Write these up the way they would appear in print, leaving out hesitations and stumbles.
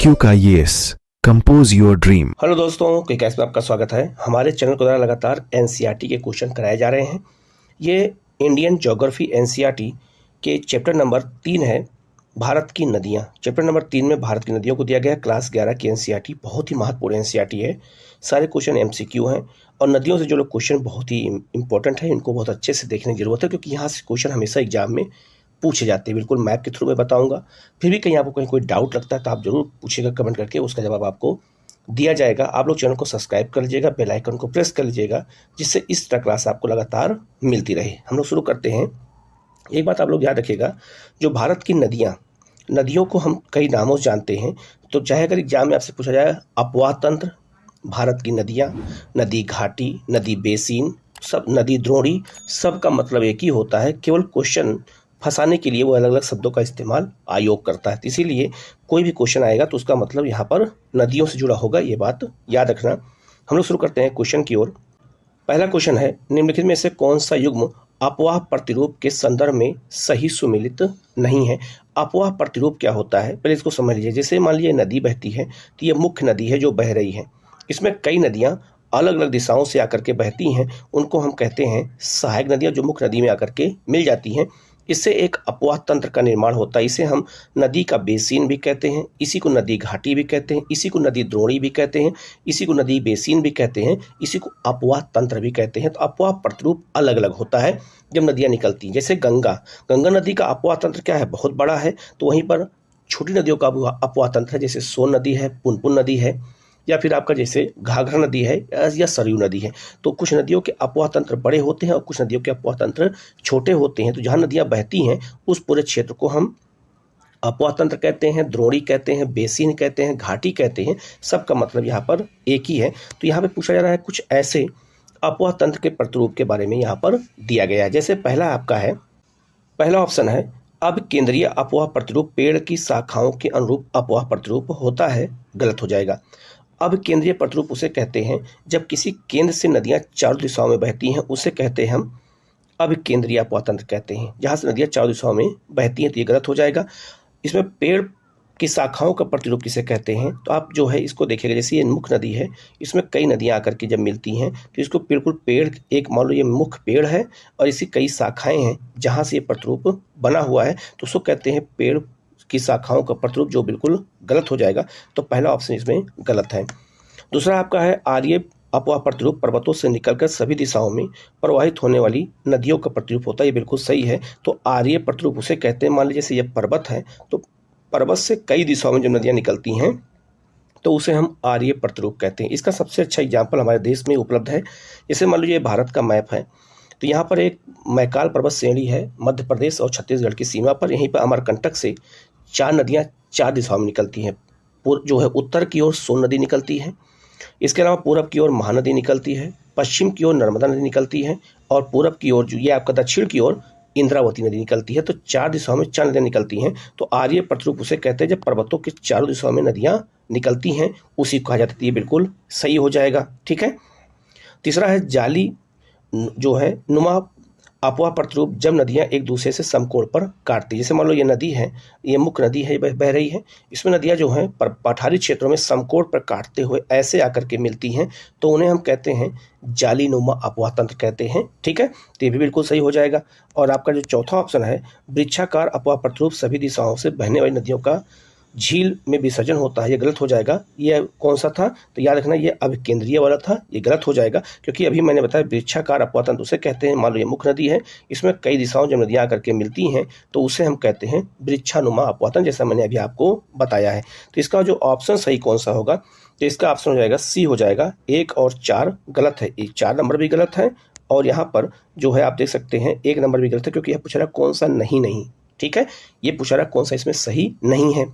IQ का yes, compose your dream. Hello दोस्तों, क्विकैस में आपका स्वागत है। हमारे चैनल के द्वारा लगातार एनसीईआरटी के क्वेश्चन कराए जा रहे हैं। ये इंडियन ज्योग्राफी एनसीईआरटी के चैप्टर नंबर 3 है, भारत की नदियाँ। चैप्टर नंबर 3 में भारत की नदियों को दिया गया है। क्लास 11 की एनसीईआरटी बहुत ही महत्वपूर्ण एनसीईआरटी है। सारे क्वेश्चन एमसीक्यू हैं और नदियों से जो लोग क्वेश्चन बहुत ही इंपॉर्टेंट है, इनको बहुत अच्छे से देखने की जरूरत है, क्योंकि यहाँ से क्वेश्चन हमेशा एग्जाम में पूछे जाते हैं। बिल्कुल मैप के थ्रू मैं बताऊंगा। फिर भी कहीं आपको कहीं कोई डाउट लगता है तो आप जरूर पूछिएगा कमेंट करके, उसका जवाब आपको दिया जाएगा। आप लोग चैनल को सब्सक्राइब कर लीजिएगा, बेल आइकन को प्रेस कर लीजिएगा, जिससे इस तरह क्लास आपको लगातार मिलती रहे। हम लोग शुरू करते हैं। एक बात आप लोग याद रखिएगा, जो भारत की नदियों को हम कई नामों से जानते हैं। तो चाहे अगर एग्जाम में आपसे पूछा जाए अपवाह तंत्र, भारत की नदियाँ, नदी घाटी, नदी बेसिन, सब नदी द्रोणी, सब का मतलब एक ही होता है। केवल क्वेश्चन फंसाने के लिए वो अलग अलग शब्दों का इस्तेमाल आयोग करता है। इसीलिए कोई भी क्वेश्चन आएगा तो उसका मतलब यहाँ पर नदियों से जुड़ा होगा, ये बात याद रखना। हम लोग शुरू करते हैं क्वेश्चन की ओर। पहला क्वेश्चन है, निम्नलिखित में से कौन सा युग्म अपवाह प्रतिरूप के संदर्भ में सही सुमेलित नहीं है। अपवाह प्रतिरूप क्या होता है, पहले इसको समझ लीजिए। जैसे मान लीजिए नदी बहती है तो ये मुख्य नदी है जो बह रही है। इसमें कई नदियां अलग अलग दिशाओं से आकर के बहती हैं, उनको हम कहते हैं सहायक नदियां, जो मुख्य नदी में आकर के मिल जाती हैं। इससे एक अपवाह तंत्र का निर्माण होता है। इसे हम नदी का बेसिन भी कहते हैं, इसी को नदी घाटी भी कहते हैं, इसी को नदी द्रोणी भी कहते हैं, इसी को नदी बेसिन भी कहते हैं, इसी को अपवाह तंत्र भी कहते हैं। तो अपवाह प्रतिरूप अलग अलग होता है जब नदियां निकलती हैं। जैसे गंगा नदी का अपवाह तंत्र क्या है, बहुत बड़ा है। तो वहीं पर छोटी नदियों का अपवाह तंत्र है, जैसे सोन नदी है, पुनपुन नदी है, या फिर आपका जैसे घाघरा नदी है या सरयू नदी है। तो कुछ नदियों के अपवाह तंत्र बड़े होते हैं और कुछ नदियों के अपवाह तंत्र छोटे होते हैं। तो जहाँ नदियाँ बहती हैं उस पूरे क्षेत्र को हम अपवाह तंत्र कहते हैं, द्रोणी कहते हैं, बेसिन कहते हैं, घाटी कहते हैं। सबका मतलब यहाँ पर एक ही है। तो यहाँ पे पूछा जा रहा है कुछ ऐसे अपवाह तंत्र के प्रतिरूप के बारे में यहाँ पर दिया गया है। जैसे पहला आपका है, पहला ऑप्शन है, अब केंद्रीय अपवाह प्रतिरूप पेड़ की शाखाओं के अनुरूप अपवाह प्रतिरूप होता है, गलत हो जाएगा। अब केंद्रीय प्रतिरूप उसे कहते हैं जब किसी केंद्र से नदियां चारों दिशाओं में बहती हैं, उसे कहते हैं हम अब केंद्रीय अपवाह तंत्र कहते हैं। जहां से नदियां चारों दिशाओं में बहती हैं तो ये गलत हो जाएगा। इसमें पेड़ की शाखाओं का प्रतिरूप किसे कहते हैं, तो आप जो है इसको देखिएगा। जैसे ये मुख्य नदी है, इसमें कई नदियां आकर के जब मिलती हैं तो इसको बिल्कुल पेड़, एक मान लो ये मुख्य पेड़ है और इसकी कई शाखाएं हैं जहां से ये प्रतिरूप बना हुआ है, तो उसको कहते हैं पेड़ की शाखाओं का प्रतिरूप, जो बिल्कुल गलत हो जाएगा। तो पहला ऑप्शन इसमें गलत है। दूसरा आपका है, आर्य अपवाह प्रतिरूप पर्वतों से निकलकर सभी दिशाओं में प्रवाहित होने वाली नदियों का प्रतिरूप होता है, ये बिल्कुल सही है। तो आर्य प्रतिरूप उसे कहते हैं, मान लीजिए जैसे ये पर्वत है तो पर्वत से कई दिशाओं में जब नदियां निकलती हैं तो उसे हम आर्य प्रतिरूप कहते हैं। इसका सबसे अच्छा एग्जाम्पल हमारे देश में उपलब्ध है। जैसे मान लीजिए भारत का मैप है, तो यहाँ पर एक मैकाल पर्वत श्रेणी है मध्य प्रदेश और छत्तीसगढ़ की सीमा पर। यहीं पर अमरकंटक से 4 नदियाँ 4 दिशाओं में निकलती हैं। जो है उत्तर की ओर सोन नदी निकलती है, इसके अलावा पूरब की ओर महानदी निकलती है, पश्चिम की ओर नर्मदा नदी निकलती है, और पूरब की ओर जो ये आपका दक्षिण की ओर इंद्रावती नदी निकलती है। तो 4 दिशाओं में 4 नदियाँ निकलती हैं। तो आर्य प्रतिरूप उसे कहते हैं जब पर्वतों के चारों दिशाओं में नदियाँ निकलती हैं, उसी को कहा जाता है। ये बिल्कुल सही हो जाएगा, ठीक है। तीसरा है, जाली जो है नुमा अपवाह प्रतिरूप जब नदियां एक दूसरे से समकोण पर काटती है। जैसे मान लो ये नदी है, ये मुख्य नदी है, बह रही है। इसमें नदियां जो हैं पठारी क्षेत्रों में समकोण पर काटते हुए ऐसे आकर के मिलती हैं, तो उन्हें हम कहते हैं जालीनुमा अपवाह तंत्र कहते हैं, ठीक है। तो ये भी बिल्कुल सही हो जाएगा। और आपका जो चौथा ऑप्शन है, वृक्षाकार अपवाह प्रतिरूप सभी दिशाओं से बहने वाली नदियों का झील में विसर्जन होता है, ये गलत हो जाएगा। ये कौन सा था, तो याद रखना ये अब केंद्रीय वाला था, ये गलत हो जाएगा। क्योंकि अभी मैंने बताया वृक्षाकार अपवाह तंत्र उसे कहते हैं, मान लो ये मुख्य नदी है, इसमें कई दिशाओं जब नदियां आकर के मिलती हैं तो उसे हम कहते हैं वृक्षानुमा अपवाह तंत्र, जैसा मैंने अभी आपको बताया है। तो इसका जो ऑप्शन सही कौन सा होगा, तो इसका ऑप्शन हो जाएगा सी हो जाएगा। 1 और 4 गलत है, 4 नंबर भी गलत है, और यहाँ पर जो है आप देख सकते हैं 1 नंबर भी गलत है, क्योंकि यह पूछ रहा है कौन सा नहीं, ठीक है। ये पूछ रहा है कौन सा इसमें सही नहीं है।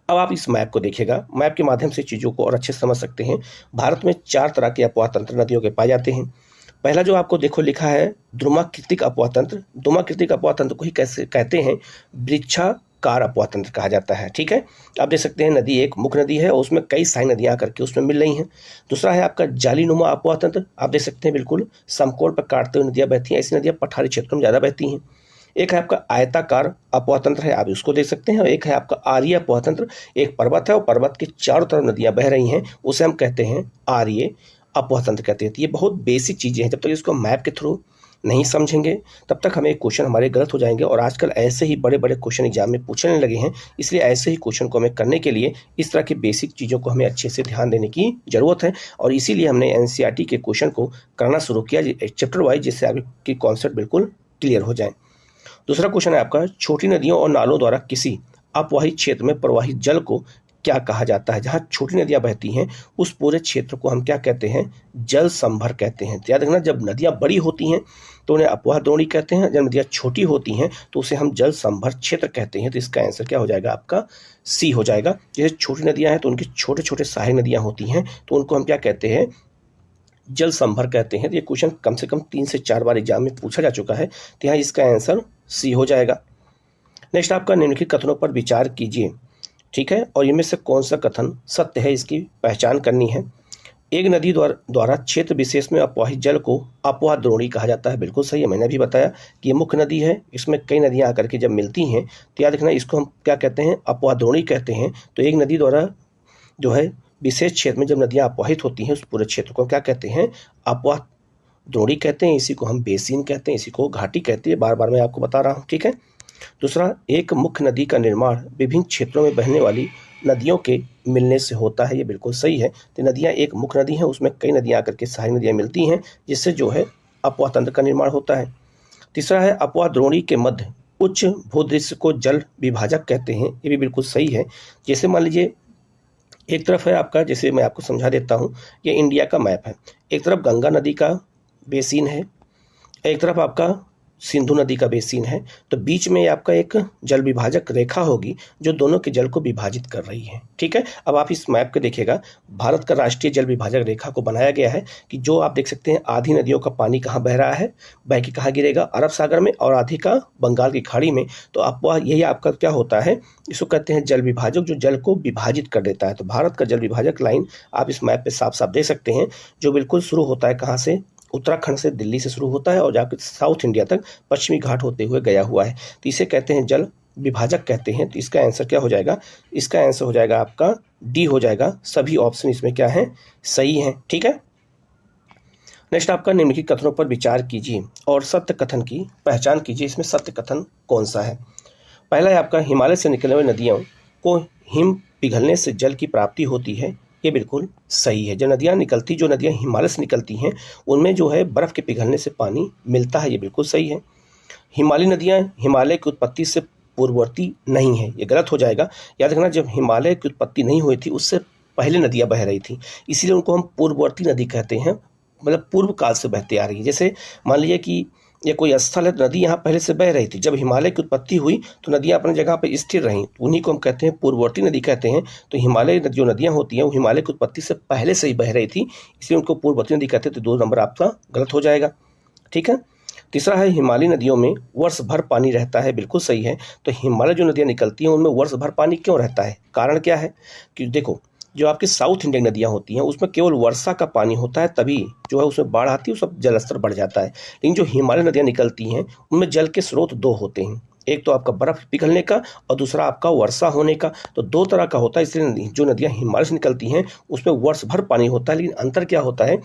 अब आप इस मैप को देखिएगा, मैप के माध्यम से चीज़ों को और अच्छे से समझ सकते हैं। भारत में 4 तरह के अपवाह तंत्र नदियों के पाए जाते हैं। पहला जो आपको देखो लिखा है द्रुमाकृतिक अपवाह तंत्र। द्रुमाकृतिक अपवाह तंत्र को ही कैसे कहते हैं, वृक्षाकार अपवाह तंत्र कहा जाता है, ठीक है। आप देख सकते हैं नदी एक मुख्य नदी है और उसमें कई सारी नदियां आकर के उसमें मिल रही हैं। दूसरा है आपका जालीनुमा अपवाह तंत्र। आप देख सकते हैं बिल्कुल समकोण पर काटते हुए नदियां बहती हैं। ऐसी नदियां पठारी क्षेत्रों में ज़्यादा बहती हैं। एक है आपका आयताकार अपवाह तंत्र है, आप उसको देख सकते हैं, और एक है आपका आर्य अपवाह तंत्र। एक पर्वत है और पर्वत के चारों तरफ नदियां बह रही हैं, उसे हम कहते हैं आर्य अपवाह तंत्र कहते हैं। तो ये बहुत बेसिक चीज़ें हैं, जब तक इसको मैप के थ्रू नहीं समझेंगे तब तक हमें क्वेश्चन हमारे गलत हो जाएंगे। और आजकल ऐसे ही बड़े बड़े क्वेश्चन एग्जाम में पूछने लगे हैं, इसलिए ऐसे ही क्वेश्चन को हमें करने के लिए इस तरह की बेसिक चीज़ों को हमें अच्छे से ध्यान देने की ज़रूरत है। और इसीलिए हमने एनसीईआरटी के क्वेश्चन को करना शुरू किया चैप्टर वाइज, जिससे आपकी कॉन्सेप्ट बिल्कुल क्लियर हो जाए। दूसरा क्वेश्चन है आपका, छोटी नदियों और नालों द्वारा किसी अपवाही क्षेत्र में प्रवाहित जल को क्या कहा जाता है। जहाँ छोटी नदियाँ बहती हैं उस पूरे क्षेत्र को हम क्या कहते हैं, जल संभर कहते हैं। तो याद रखना, जब नदियाँ बड़ी होती हैं तो उन्हें अपवाह द्रोणी कहते हैं, जब नदियाँ छोटी होती हैं तो उसे हम जल संभर क्षेत्र कहते हैं। तो इसका आंसर क्या हो जाएगा, आपका सी हो जाएगा। जैसे छोटी नदियाँ हैं तो उनकी छोटे छोटे सहायक नदियाँ होती हैं, तो उनको हम क्या कहते हैं, जल संभर कहते हैं। तो ये क्वेश्चन कम से कम 3 से 4 बार एग्जाम में पूछा जा चुका है, तो यहाँ इसका आंसर सी हो जाएगा। नेक्स्ट आपका, निम्नलिखित कथनों पर विचार कीजिए, ठीक है, और इनमें से कौन सा कथन सत्य है, इसकी पहचान करनी है। एक नदी द्वारा क्षेत्र विशेष में अपवाहित जल को अपवाह द्रोणी कहा जाता है। बिल्कुल सही है, मैंने भी बताया कि ये मुख्य नदी है, इसमें कई नदियां आकर के जब मिलती हैं तो याद रखना इसको हम क्या कहते हैं, अपवाह द्रोणी कहते हैं। तो एक नदी द्वारा जो है विशेष क्षेत्र में जब नदियां अपवाहित होती हैं उस पूरे क्षेत्र को क्या कहते हैं, अपवाह द्रोणी कहते हैं। इसी को हम बेसिन कहते हैं, इसी को घाटी कहते हैं, बार बार मैं आपको बता रहा हूँ, ठीक है। दूसरा, एक मुख्य नदी का निर्माण विभिन्न क्षेत्रों में बहने वाली नदियों के मिलने से होता है। ये बिल्कुल सही है। तो नदियाँ एक मुख्य नदी है, उसमें कई नदियाँ आकर के सहायक नदियाँ मिलती हैं, जिससे जो है अपवाह तंत्र का निर्माण होता है। तीसरा है, अपवाह द्रोणी के मध्य उच्च भूदृश्य को जल विभाजक कहते हैं। ये भी बिल्कुल सही है। जैसे मान लीजिए एक तरफ है आपका, जैसे मैं आपको समझा देता हूँ, ये इंडिया का मैप है, एक तरफ गंगा नदी का बेसिन है, एक तरफ आपका सिंधु नदी का बेसिन है, तो बीच में आपका एक जल विभाजक रेखा होगी जो दोनों के जल को विभाजित कर रही है, ठीक है। अब आप इस मैप को देखिएगा, भारत का राष्ट्रीय जल विभाजक रेखा को बनाया गया है कि जो आप देख सकते हैं आधी नदियों का पानी कहाँ बह रहा है, बह के कहाँ गिरेगा, अरब सागर में, और आधी का बंगाल की खाड़ी में। तो आपको यही आपका क्या होता है, इसको कहते हैं जल विभाजक, जो जल को विभाजित कर देता है। तो भारत का जल विभाजक लाइन आप इस मैप पे साफ साफ देख सकते हैं, जो बिल्कुल शुरू होता है कहाँ से, उत्तराखंड से, दिल्ली से शुरू होता है और जाकर साउथ इंडिया तक पश्चिमी घाट होते हुए गया हुआ है। तो इसे कहते हैं जल विभाजक कहते हैं। तो इसका आंसर क्या हो जाएगा, इसका आंसर हो जाएगा आपका डी हो जाएगा। सभी ऑप्शन इसमें क्या है, सही है, ठीक है। नेक्स्ट आपका, निम्नलिखित कथनों पर विचार कीजिए और सत्य कथन की पहचान कीजिए। इसमें सत्य कथन कौन सा है। पहला है आपका, हिमालय से निकलने वाली नदियों को हिम पिघलने से जल की प्राप्ति होती है। ये बिल्कुल सही है। जो नदियाँ हिमालय से निकलती हैं उनमें जो है बर्फ़ के पिघलने से पानी मिलता है। ये बिल्कुल सही है। हिमालयी नदियाँ हिमालय की उत्पत्ति से पूर्ववर्ती नहीं है, ये गलत हो जाएगा। याद रखना, जब हिमालय की उत्पत्ति नहीं हुई थी उससे पहले नदियाँ बह रही थी, इसीलिए उनको हम पूर्ववर्ती नदी कहते हैं, मतलब पूर्व काल से बहती आ रही है। जैसे मान लीजिए कि ये कोई स्थल है, नदी यहाँ पहले से बह रही थी, जब हिमालय की उत्पत्ति हुई तो नदियाँ अपनी जगह पर स्थिर रहीं, उन्हीं को हम कहते हैं पूर्ववर्ती नदी कहते हैं। तो हिमालय जो नदियाँ होती हैं वो हिमालय की उत्पत्ति से पहले से ही बह रही थी, इसलिए उनको पूर्ववर्ती नदी कहते हैं। तो 2 नंबर आपका गलत हो जाएगा, ठीक है। तीसरा है, हिमालयी नदियों में वर्ष भर पानी रहता है। बिल्कुल सही है। तो हिमालय जो नदियाँ निकलती हैं उनमें वर्ष भर पानी क्यों रहता है, कारण क्या है कि देखो, जो आपकी साउथ इंडियन नदियाँ होती हैं उसमें केवल वर्षा का पानी होता है, तभी जो है उसमें बाढ़ आती है, उसका जल स्तर बढ़ जाता है। लेकिन जो हिमालय नदियाँ निकलती हैं उनमें जल के स्रोत 2 होते हैं, एक तो आपका बर्फ़ पिघलने का और दूसरा आपका वर्षा होने का। तो 2 तरह का होता है, इसलिए जो नदियाँ हिमालय से निकलती हैं उसमें वर्ष भर पानी होता है। लेकिन अंतर क्या होता है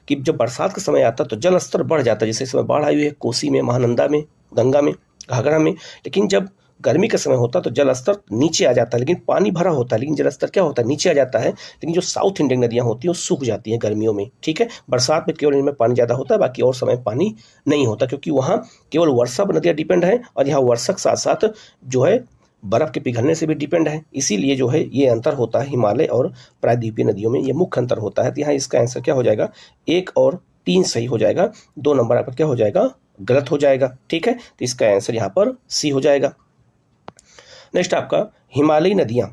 कि जब बरसात का समय आता है तो जल स्तर बढ़ जाता है, जैसे इस समय बाढ़ आई हुई है कोसी में, महानंदा में, गंगा में, घाघरा में। लेकिन जब गर्मी का समय होता है तो जल स्तर नीचे आ जाता है, लेकिन पानी भरा होता है, लेकिन जल स्तर क्या होता है, नीचे आ जाता है। लेकिन जो साउथ इंडियन नदियाँ होती हैं वो सूख जाती हैं गर्मियों में, ठीक है। बरसात में केवल इनमें पानी ज़्यादा होता है, बाकी और समय पानी नहीं होता, क्योंकि वहाँ केवल वर्षा पर नदियाँ डिपेंड है और यहाँ वर्षा के साथ साथ जो है बर्फ़ के पिघलने से भी डिपेंड है। इसीलिए जो है ये अंतर होता है हिमालय और प्रायद्वीपीय नदियों में, ये मुख्य अंतर होता है। तो यहाँ इसका आंसर क्या हो जाएगा, 1 और 3 सही हो जाएगा, 2 नंबर आपका क्या हो जाएगा, गलत हो जाएगा, ठीक है। तो इसका आंसर यहाँ पर सी हो जाएगा। नेक्स्ट आपका, हिमालयी नदियाँ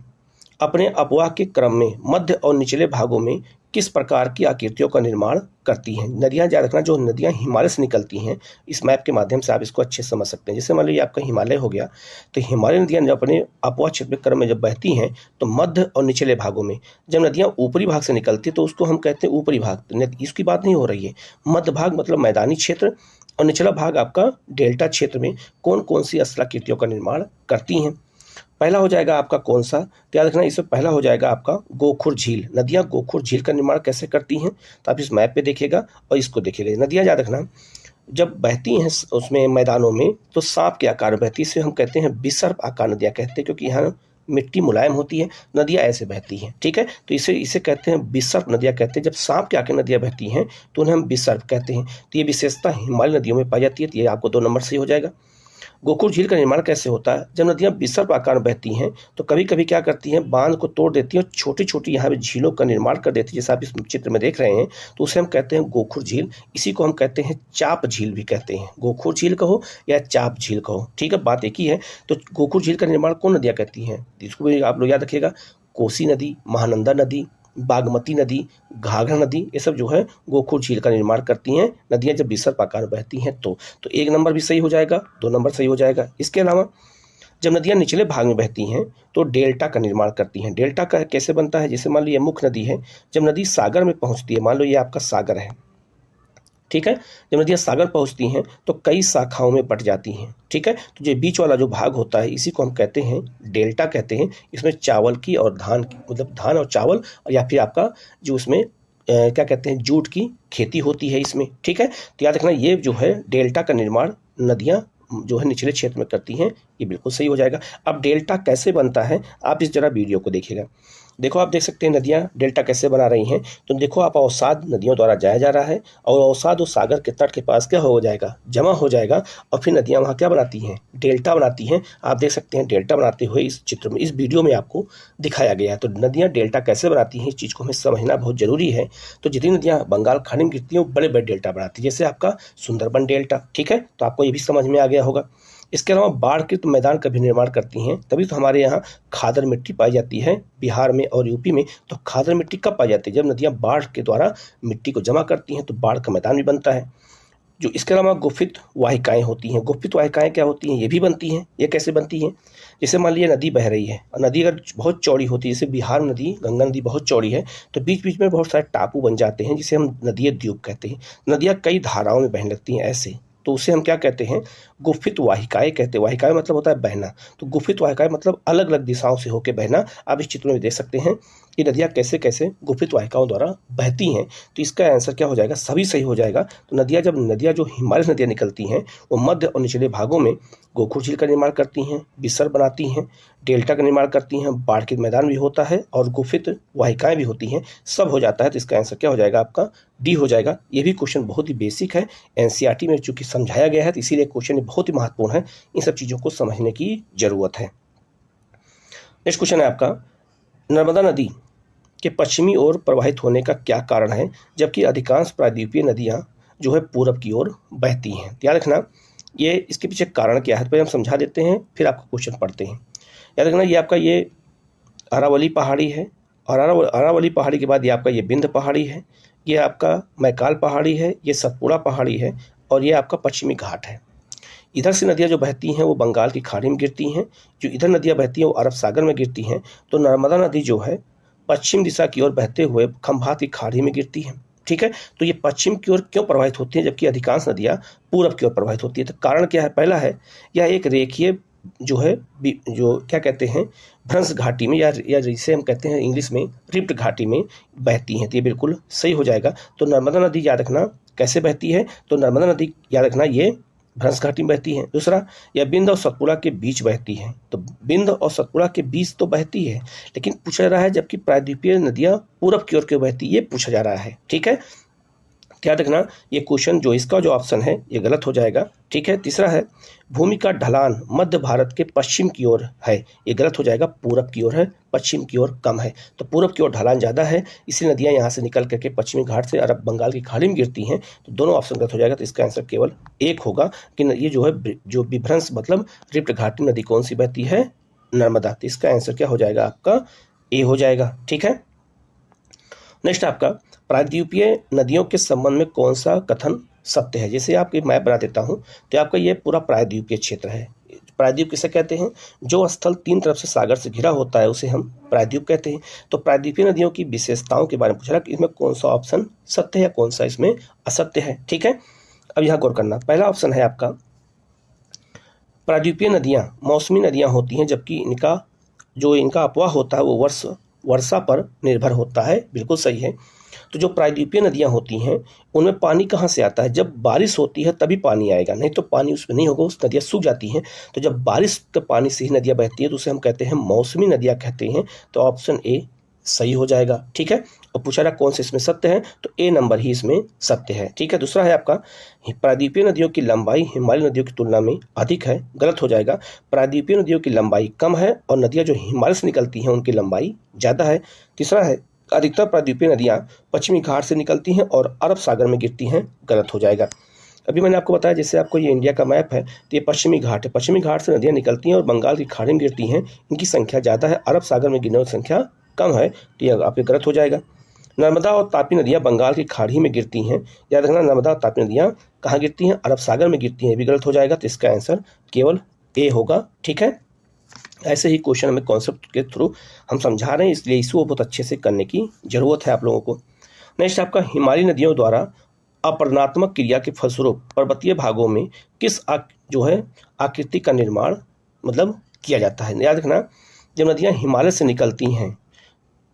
अपने अपवाह के क्रम में मध्य और निचले भागों में किस प्रकार की आकृतियों का निर्माण करती हैं। नदियाँ याद रखना, जो नदियाँ हिमालय से निकलती हैं, इस मैप के माध्यम से आप इसको अच्छे से समझ सकते हैं। जैसे मान लीजिए आपका हिमालय हो गया, तो हिमालय नदियाँ जब अपने अपवाह क्षेत्र क्रम में जब बहती हैं तो मध्य और निचले भागों में, जब नदियाँ ऊपरी भाग से निकलती है तो उसको हम कहते हैं ऊपरी भाग, इसकी बात नहीं हो रही है। मध्य भाग मतलब मैदानी क्षेत्र और निचला भाग आपका डेल्टा क्षेत्र में कौन कौन सी स्थलाकृतियों का निर्माण करती हैं। पहला हो जाएगा आपका कौन सा, तो याद रखना इसमें पहला हो जाएगा आपका गोखुर झील। नदियाँ गोखुर झील का निर्माण कैसे करती हैं, तो आप इस मैप पे देखिएगा और इसको देखिएगा। नदियाँ याद रखना जब बहती हैं उसमें मैदानों में तो सांप के आकार में बहती है, इसे हम कहते हैं विसर्प आकार नदियाँ कहते हैं, क्योंकि यहाँ मिट्टी मुलायम होती है, नदियाँ ऐसे बहती हैं। ठीक है, तो इसे कहते हैं विसर्प नदियाँ कहते हैं। जब सांप के आकार नदियाँ बहती हैं तो उन्हें हम विसर्प कहते हैं। तो ये विशेषता हिमालय नदियों में पाई जाती है, तो ये आपको 2 नंबर से हो जाएगा। गोखुर झील का निर्माण कैसे होता है, जब नदियाँ विसर्प आकार में बहती हैं तो कभी कभी क्या करती हैं, बांध को तोड़ देती हैं और छोटी छोटी यहाँ पे झीलों का निर्माण कर देती है, जैसे आप इस चित्र में देख रहे हैं। तो उसे हम कहते हैं गोखुर झील। इसी को हम कहते हैं चाप झील भी कहते हैं, गोखुर झील कहो या चाप झील कहो, ठीक है, बात एक ही है। तो गोखुर झील का निर्माण कौन नदियाँ करती हैं, इसको भी आप लोग याद रखिएगा। कोसी नदी, महानंदा नदी, बागमती नदी, घाघरा नदी, ये सब जो है गोखुर झील का निर्माण करती हैं नदियाँ जब विसर्प आकार में बहती हैं। तो 1 नंबर भी सही हो जाएगा, 2 नंबर सही हो जाएगा। इसके अलावा जब नदियाँ निचले भाग में बहती हैं तो डेल्टा का निर्माण करती हैं। डेल्टा का कैसे बनता है, जैसे मान लो ये मुख्य नदी है, जब नदी सागर में पहुँचती है, मान लो ये आपका सागर है, ठीक है, जब नदियाँ सागर पहुँचती हैं तो कई शाखाओं में बट जाती हैं। ठीक है, तो जो बीच वाला जो भाग होता है इसी को हम कहते हैं डेल्टा कहते हैं। इसमें चावल की और धान की, मतलब धान और चावल, और या फिर आपका जो उसमें क्या कहते हैं जूट की खेती होती है इसमें। ठीक है, तो याद रखना ये जो है डेल्टा का निर्माण नदियाँ जो है निचले क्षेत्र में करती हैं, ये बिल्कुल सही हो जाएगा। अब डेल्टा कैसे बनता है आप इस जरा वीडियो को देखिएगा। देखो आप देख सकते हैं नदियाँ डेल्टा कैसे बना रही हैं। तो देखो आप अवसाद नदियों द्वारा जाया जा रहा है और अवसाद वो सागर के तट के पास क्या हो जाएगा, जमा हो जाएगा, और फिर नदियाँ वहाँ क्या बनाती हैं, डेल्टा बनाती हैं। आप देख सकते हैं डेल्टा बनाते हुए इस चित्र में, इस वीडियो में आपको दिखाया गया है। तो नदियाँ डेल्टा कैसे बनाती हैं इस चीज़ को हमें समझना बहुत जरूरी है। तो जितनी नदियाँ बंगाल खाड़ी में गिरती हैं वो बड़े बड़े डेल्टा बनाती है, जैसे आपका सुंदरबन डेल्टा। ठीक है, तो आपको ये भी समझ में आ गया होगा। इसके अलावा बाढ़कृत मैदान का भी निर्माण करती हैं, तभी तो हमारे यहाँ खादर मिट्टी पाई जाती है बिहार में और यूपी में। तो खादर मिट्टी कब पाई जाती है, जब नदियाँ बाढ़ के द्वारा मिट्टी को जमा करती हैं, तो बाढ़ का मैदान भी बनता है। जो इसके अलावा गुफित वाहिकाएं होती हैं। गुफित वाहिकाएं क्या होती हैं, ये भी बनती हैं। ये कैसे बनती हैं, जैसे मान लीजिए नदी बह रही है और नदी अगर बहुत चौड़ी होती है, जैसे बिहार नदी, गंगा नदी बहुत चौड़ी है, तो बीच बीच में बहुत सारे टापू बन जाते हैं, जिसे हम नदी द्वीप कहते हैं। नदियाँ कई धाराओं में बहने लगती हैं ऐसे, तो उसे हम क्या कहते हैं, गुफित वाहिकाएं कहते हैं। वाहिकाएं मतलब होता है बहना, तो गुफित वाहिकाएं मतलब अलग अलग दिशाओं से होकर बहना। आप इस चित्र में देख सकते हैं कि नदियाँ कैसे कैसे गुफित वाहिकाओं द्वारा बहती हैं। तो इसका आंसर क्या हो जाएगा, सभी सही हो जाएगा। तो नदियाँ जो हिमालय नदियाँ निकलती हैं वो मध्य और निचले भागों में गोखुर झील का निर्माण करती हैं, विसर्प बनाती हैं, डेल्टा का निर्माण करती हैं, बाढ़ के मैदान भी होता है और गुफित वाहिकाएं भी होती हैं, सब हो जाता है। तो इसका आंसर क्या हो जाएगा, आपका डी हो जाएगा। ये भी क्वेश्चन बहुत ही बेसिक है, एनसीईआरटी में चूंकि समझाया गया है, तो इसीलिए क्वेश्चन बहुत ही महत्वपूर्ण है, इन सब चीज़ों को समझने की जरूरत है। नेक्स्ट क्वेश्चन है आपका, नर्मदा नदी के पश्चिमी ओर प्रवाहित होने का क्या कारण है, जबकि अधिकांश प्रायद्वीपीय नदियाँ जो है पूरब की ओर बहती हैं। याद रखना ये इसके पीछे कारण क्या है, तो पहले हम समझा देते हैं, फिर आपका क्वेश्चन पढ़ते हैं। याद रखना ये आपका ये अरावली पहाड़ी है, और अरावली पहाड़ी के बाद ये आपका ये बिंद पहाड़ी है, ये आपका मैकाल पहाड़ी है, ये सतपुड़ा पहाड़ी है, और ये आपका पश्चिमी घाट है। इधर से नदियाँ जो बहती हैं वो बंगाल की खाड़ी में गिरती हैं, जो इधर नदियाँ बहती हैं वो अरब सागर में गिरती हैं। तो नर्मदा नदी जो है पश्चिम दिशा की ओर बहते हुए खंभात की खाड़ी में गिरती है। ठीक है, तो ये पश्चिम की ओर क्यों प्रवाहित होती हैं, जबकि अधिकांश नदियाँ पूरब की ओर प्रवाहित होती है। तो कारण क्या है, पहला है यह एक रेखीय जो है जो क्या कहते हैं भ्रंश घाटी में, या जिसे हम कहते हैं इंग्लिश में रिफ्ट घाटी में बहती हैं। तो ये बिल्कुल सही हो जाएगा। तो नर्मदा नदी याद रखना कैसे बहती है, तो नर्मदा नदी याद रखना ये भ्रंश घाटी में बहती है। दूसरा, यह बिंद और सतपुड़ा के बीच बहती है। तो बिंद और सतपुड़ा के बीच तो बहती है, लेकिन पूछा जा रहा है जबकि प्रायद्वीपीय नदियाँ पूरब की ओर क्यों बहती है, ये पूछा जा रहा है। ठीक है, याद रखना ये क्वेश्चन जो इसका जो ऑप्शन है ये गलत हो जाएगा। ठीक है, तीसरा है भूमि का ढलान मध्य भारत के पश्चिम की ओर है, ये गलत हो जाएगा, पूरब की ओर है, पश्चिम की ओर कम है। तो पूरब की ओर ढलान ज़्यादा है, इसलिए नदियाँ यहाँ से निकल करके पश्चिमी घाट से अरब बंगाल की खाड़ी में गिरती हैं। तो दोनों ऑप्शन गलत हो जाएगा। तो इसका आंसर केवल एक होगा कि ये जो है जो विभ्रंश मतलब रिफ्ट घाटी नदी कौन सी बहती है, नर्मदा। तो इसका आंसर क्या हो जाएगा, आपका ए हो जाएगा। ठीक है, नेक्स्ट आपका प्रायद्वीपीय नदियों के संबंध में कौन सा कथन सत्य है। जैसे आपकी मैप बना देता हूँ, तो आपका ये पूरा प्रायद्वीपीय क्षेत्र है। प्रायद्वीप किसे कहते हैं, जो स्थल 3 तरफ से सागर से घिरा होता है उसे हम प्रायद्वीप कहते हैं। तो प्रायद्वीपीय नदियों की विशेषताओं के बारे में पूछ रहा है कि इसमें कौन सा ऑप्शन सत्य है या कौन सा इसमें असत्य है। ठीक है, अब यहाँ गौर करना, पहला ऑप्शन है आपका प्रायद्वीपीय नदियाँ मौसमी नदियाँ होती हैं, जबकि इनका अपवाह होता है वो वर्षा पर निर्भर होता है। बिल्कुल सही है। तो जो प्रायद्वीपीय नदियाँ होती हैं उनमें पानी कहाँ से आता है? जब बारिश होती है तभी पानी आएगा, नहीं तो पानी उसमें नहीं होगा, उस नदियाँ सूख जाती हैं। तो जब बारिश के पानी से ही नदियाँ बहती हैं तो उसे हम कहते हैं मौसमी नदियाँ कहते हैं। तो ऑप्शन ए सही हो जाएगा। ठीक है। और पूछा रहा कौन से इसमें सत्य है, तो ए नंबर ही इसमें सत्य है। ठीक है। दूसरा है आपका प्रायद्वीपीय नदियों की लंबाई हिमालय नदियों की तुलना में अधिक है। गलत हो जाएगा। प्रायद्वीपीय नदियों की लंबाई कम है और नदियाँ जो हिमालय से निकलती हैं उनकी लंबाई ज़्यादा है। तीसरा है अधिकतर प्रायद्वीपीय नदियाँ पश्चिमी घाट से निकलती हैं और अरब सागर में गिरती हैं। गलत हो जाएगा। अभी मैंने आपको बताया, जैसे आपको ये इंडिया का मैप है तो ये पश्चिमी घाट है, पश्चिमी घाट से नदियाँ निकलती हैं और बंगाल की खाड़ी में गिरती हैं, इनकी संख्या ज़्यादा है। अरब सागर में गिरने की संख्या कम है, तो ये आपके गलत हो जाएगा। नर्मदा और तापी नदियाँ बंगाल की खाड़ी में गिरती हैं। याद रखना, नर्मदा और तापी नदियाँ कहाँ गिरती हैं? अरब सागर में गिरती हैं। ये भी गलत हो जाएगा। तो इसका आंसर केवल ए होगा। ठीक है। ऐसे ही क्वेश्चन हमें कॉन्सेप्ट के थ्रू हम समझा रहे हैं, इसलिए इसको बहुत अच्छे से करने की ज़रूरत है आप लोगों को। नेक्स्ट आपका हिमालयी नदियों द्वारा अपरदनात्मक क्रिया के फलस्वरूप पर्वतीय भागों में किस आकृति का निर्माण मतलब किया जाता है? याद रखना, जब नदियाँ हिमालय से निकलती हैं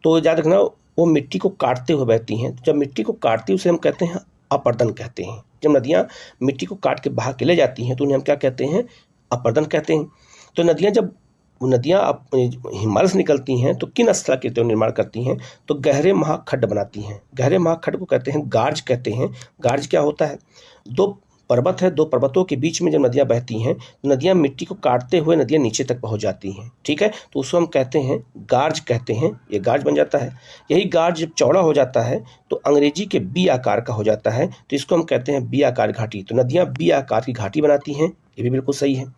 तो याद रखना वो मिट्टी को काटते हुए बहती हैं। तो जब मिट्टी को काटती है उसे हम कहते हैं अपरदन कहते हैं। जब नदियाँ मिट्टी को काट के बहा के ले जाती हैं तो उन्हें हम क्या कहते हैं? अपरदन कहते हैं। तो नदियाँ हिमालय से निकलती हैं तो किन स्थलाकृतियों निर्माण करती हैं? तो गहरे महाखड्ड बनाती हैं। गहरे महाखड्ड को कहते हैं गार्ज कहते हैं। गार्ज क्या होता है? दो पर्वत है, दो पर्वतों के बीच में जब नदियाँ बहती हैं तो नदियाँ मिट्टी को काटते हुए नदियाँ नीचे तक पहुँच जाती हैं। ठीक है। तो उसको हम कहते हैं गार्ज कहते हैं। ये गार्ज बन जाता है। यही गार्ज जब चौड़ा हो जाता है तो अंग्रेजी के बी आकार का हो जाता है, तो इसको हम कहते हैं बी आकार घाटी। तो नदियाँ बी आकार की घाटी बनाती हैं। ये भी बिल्कुल सही है।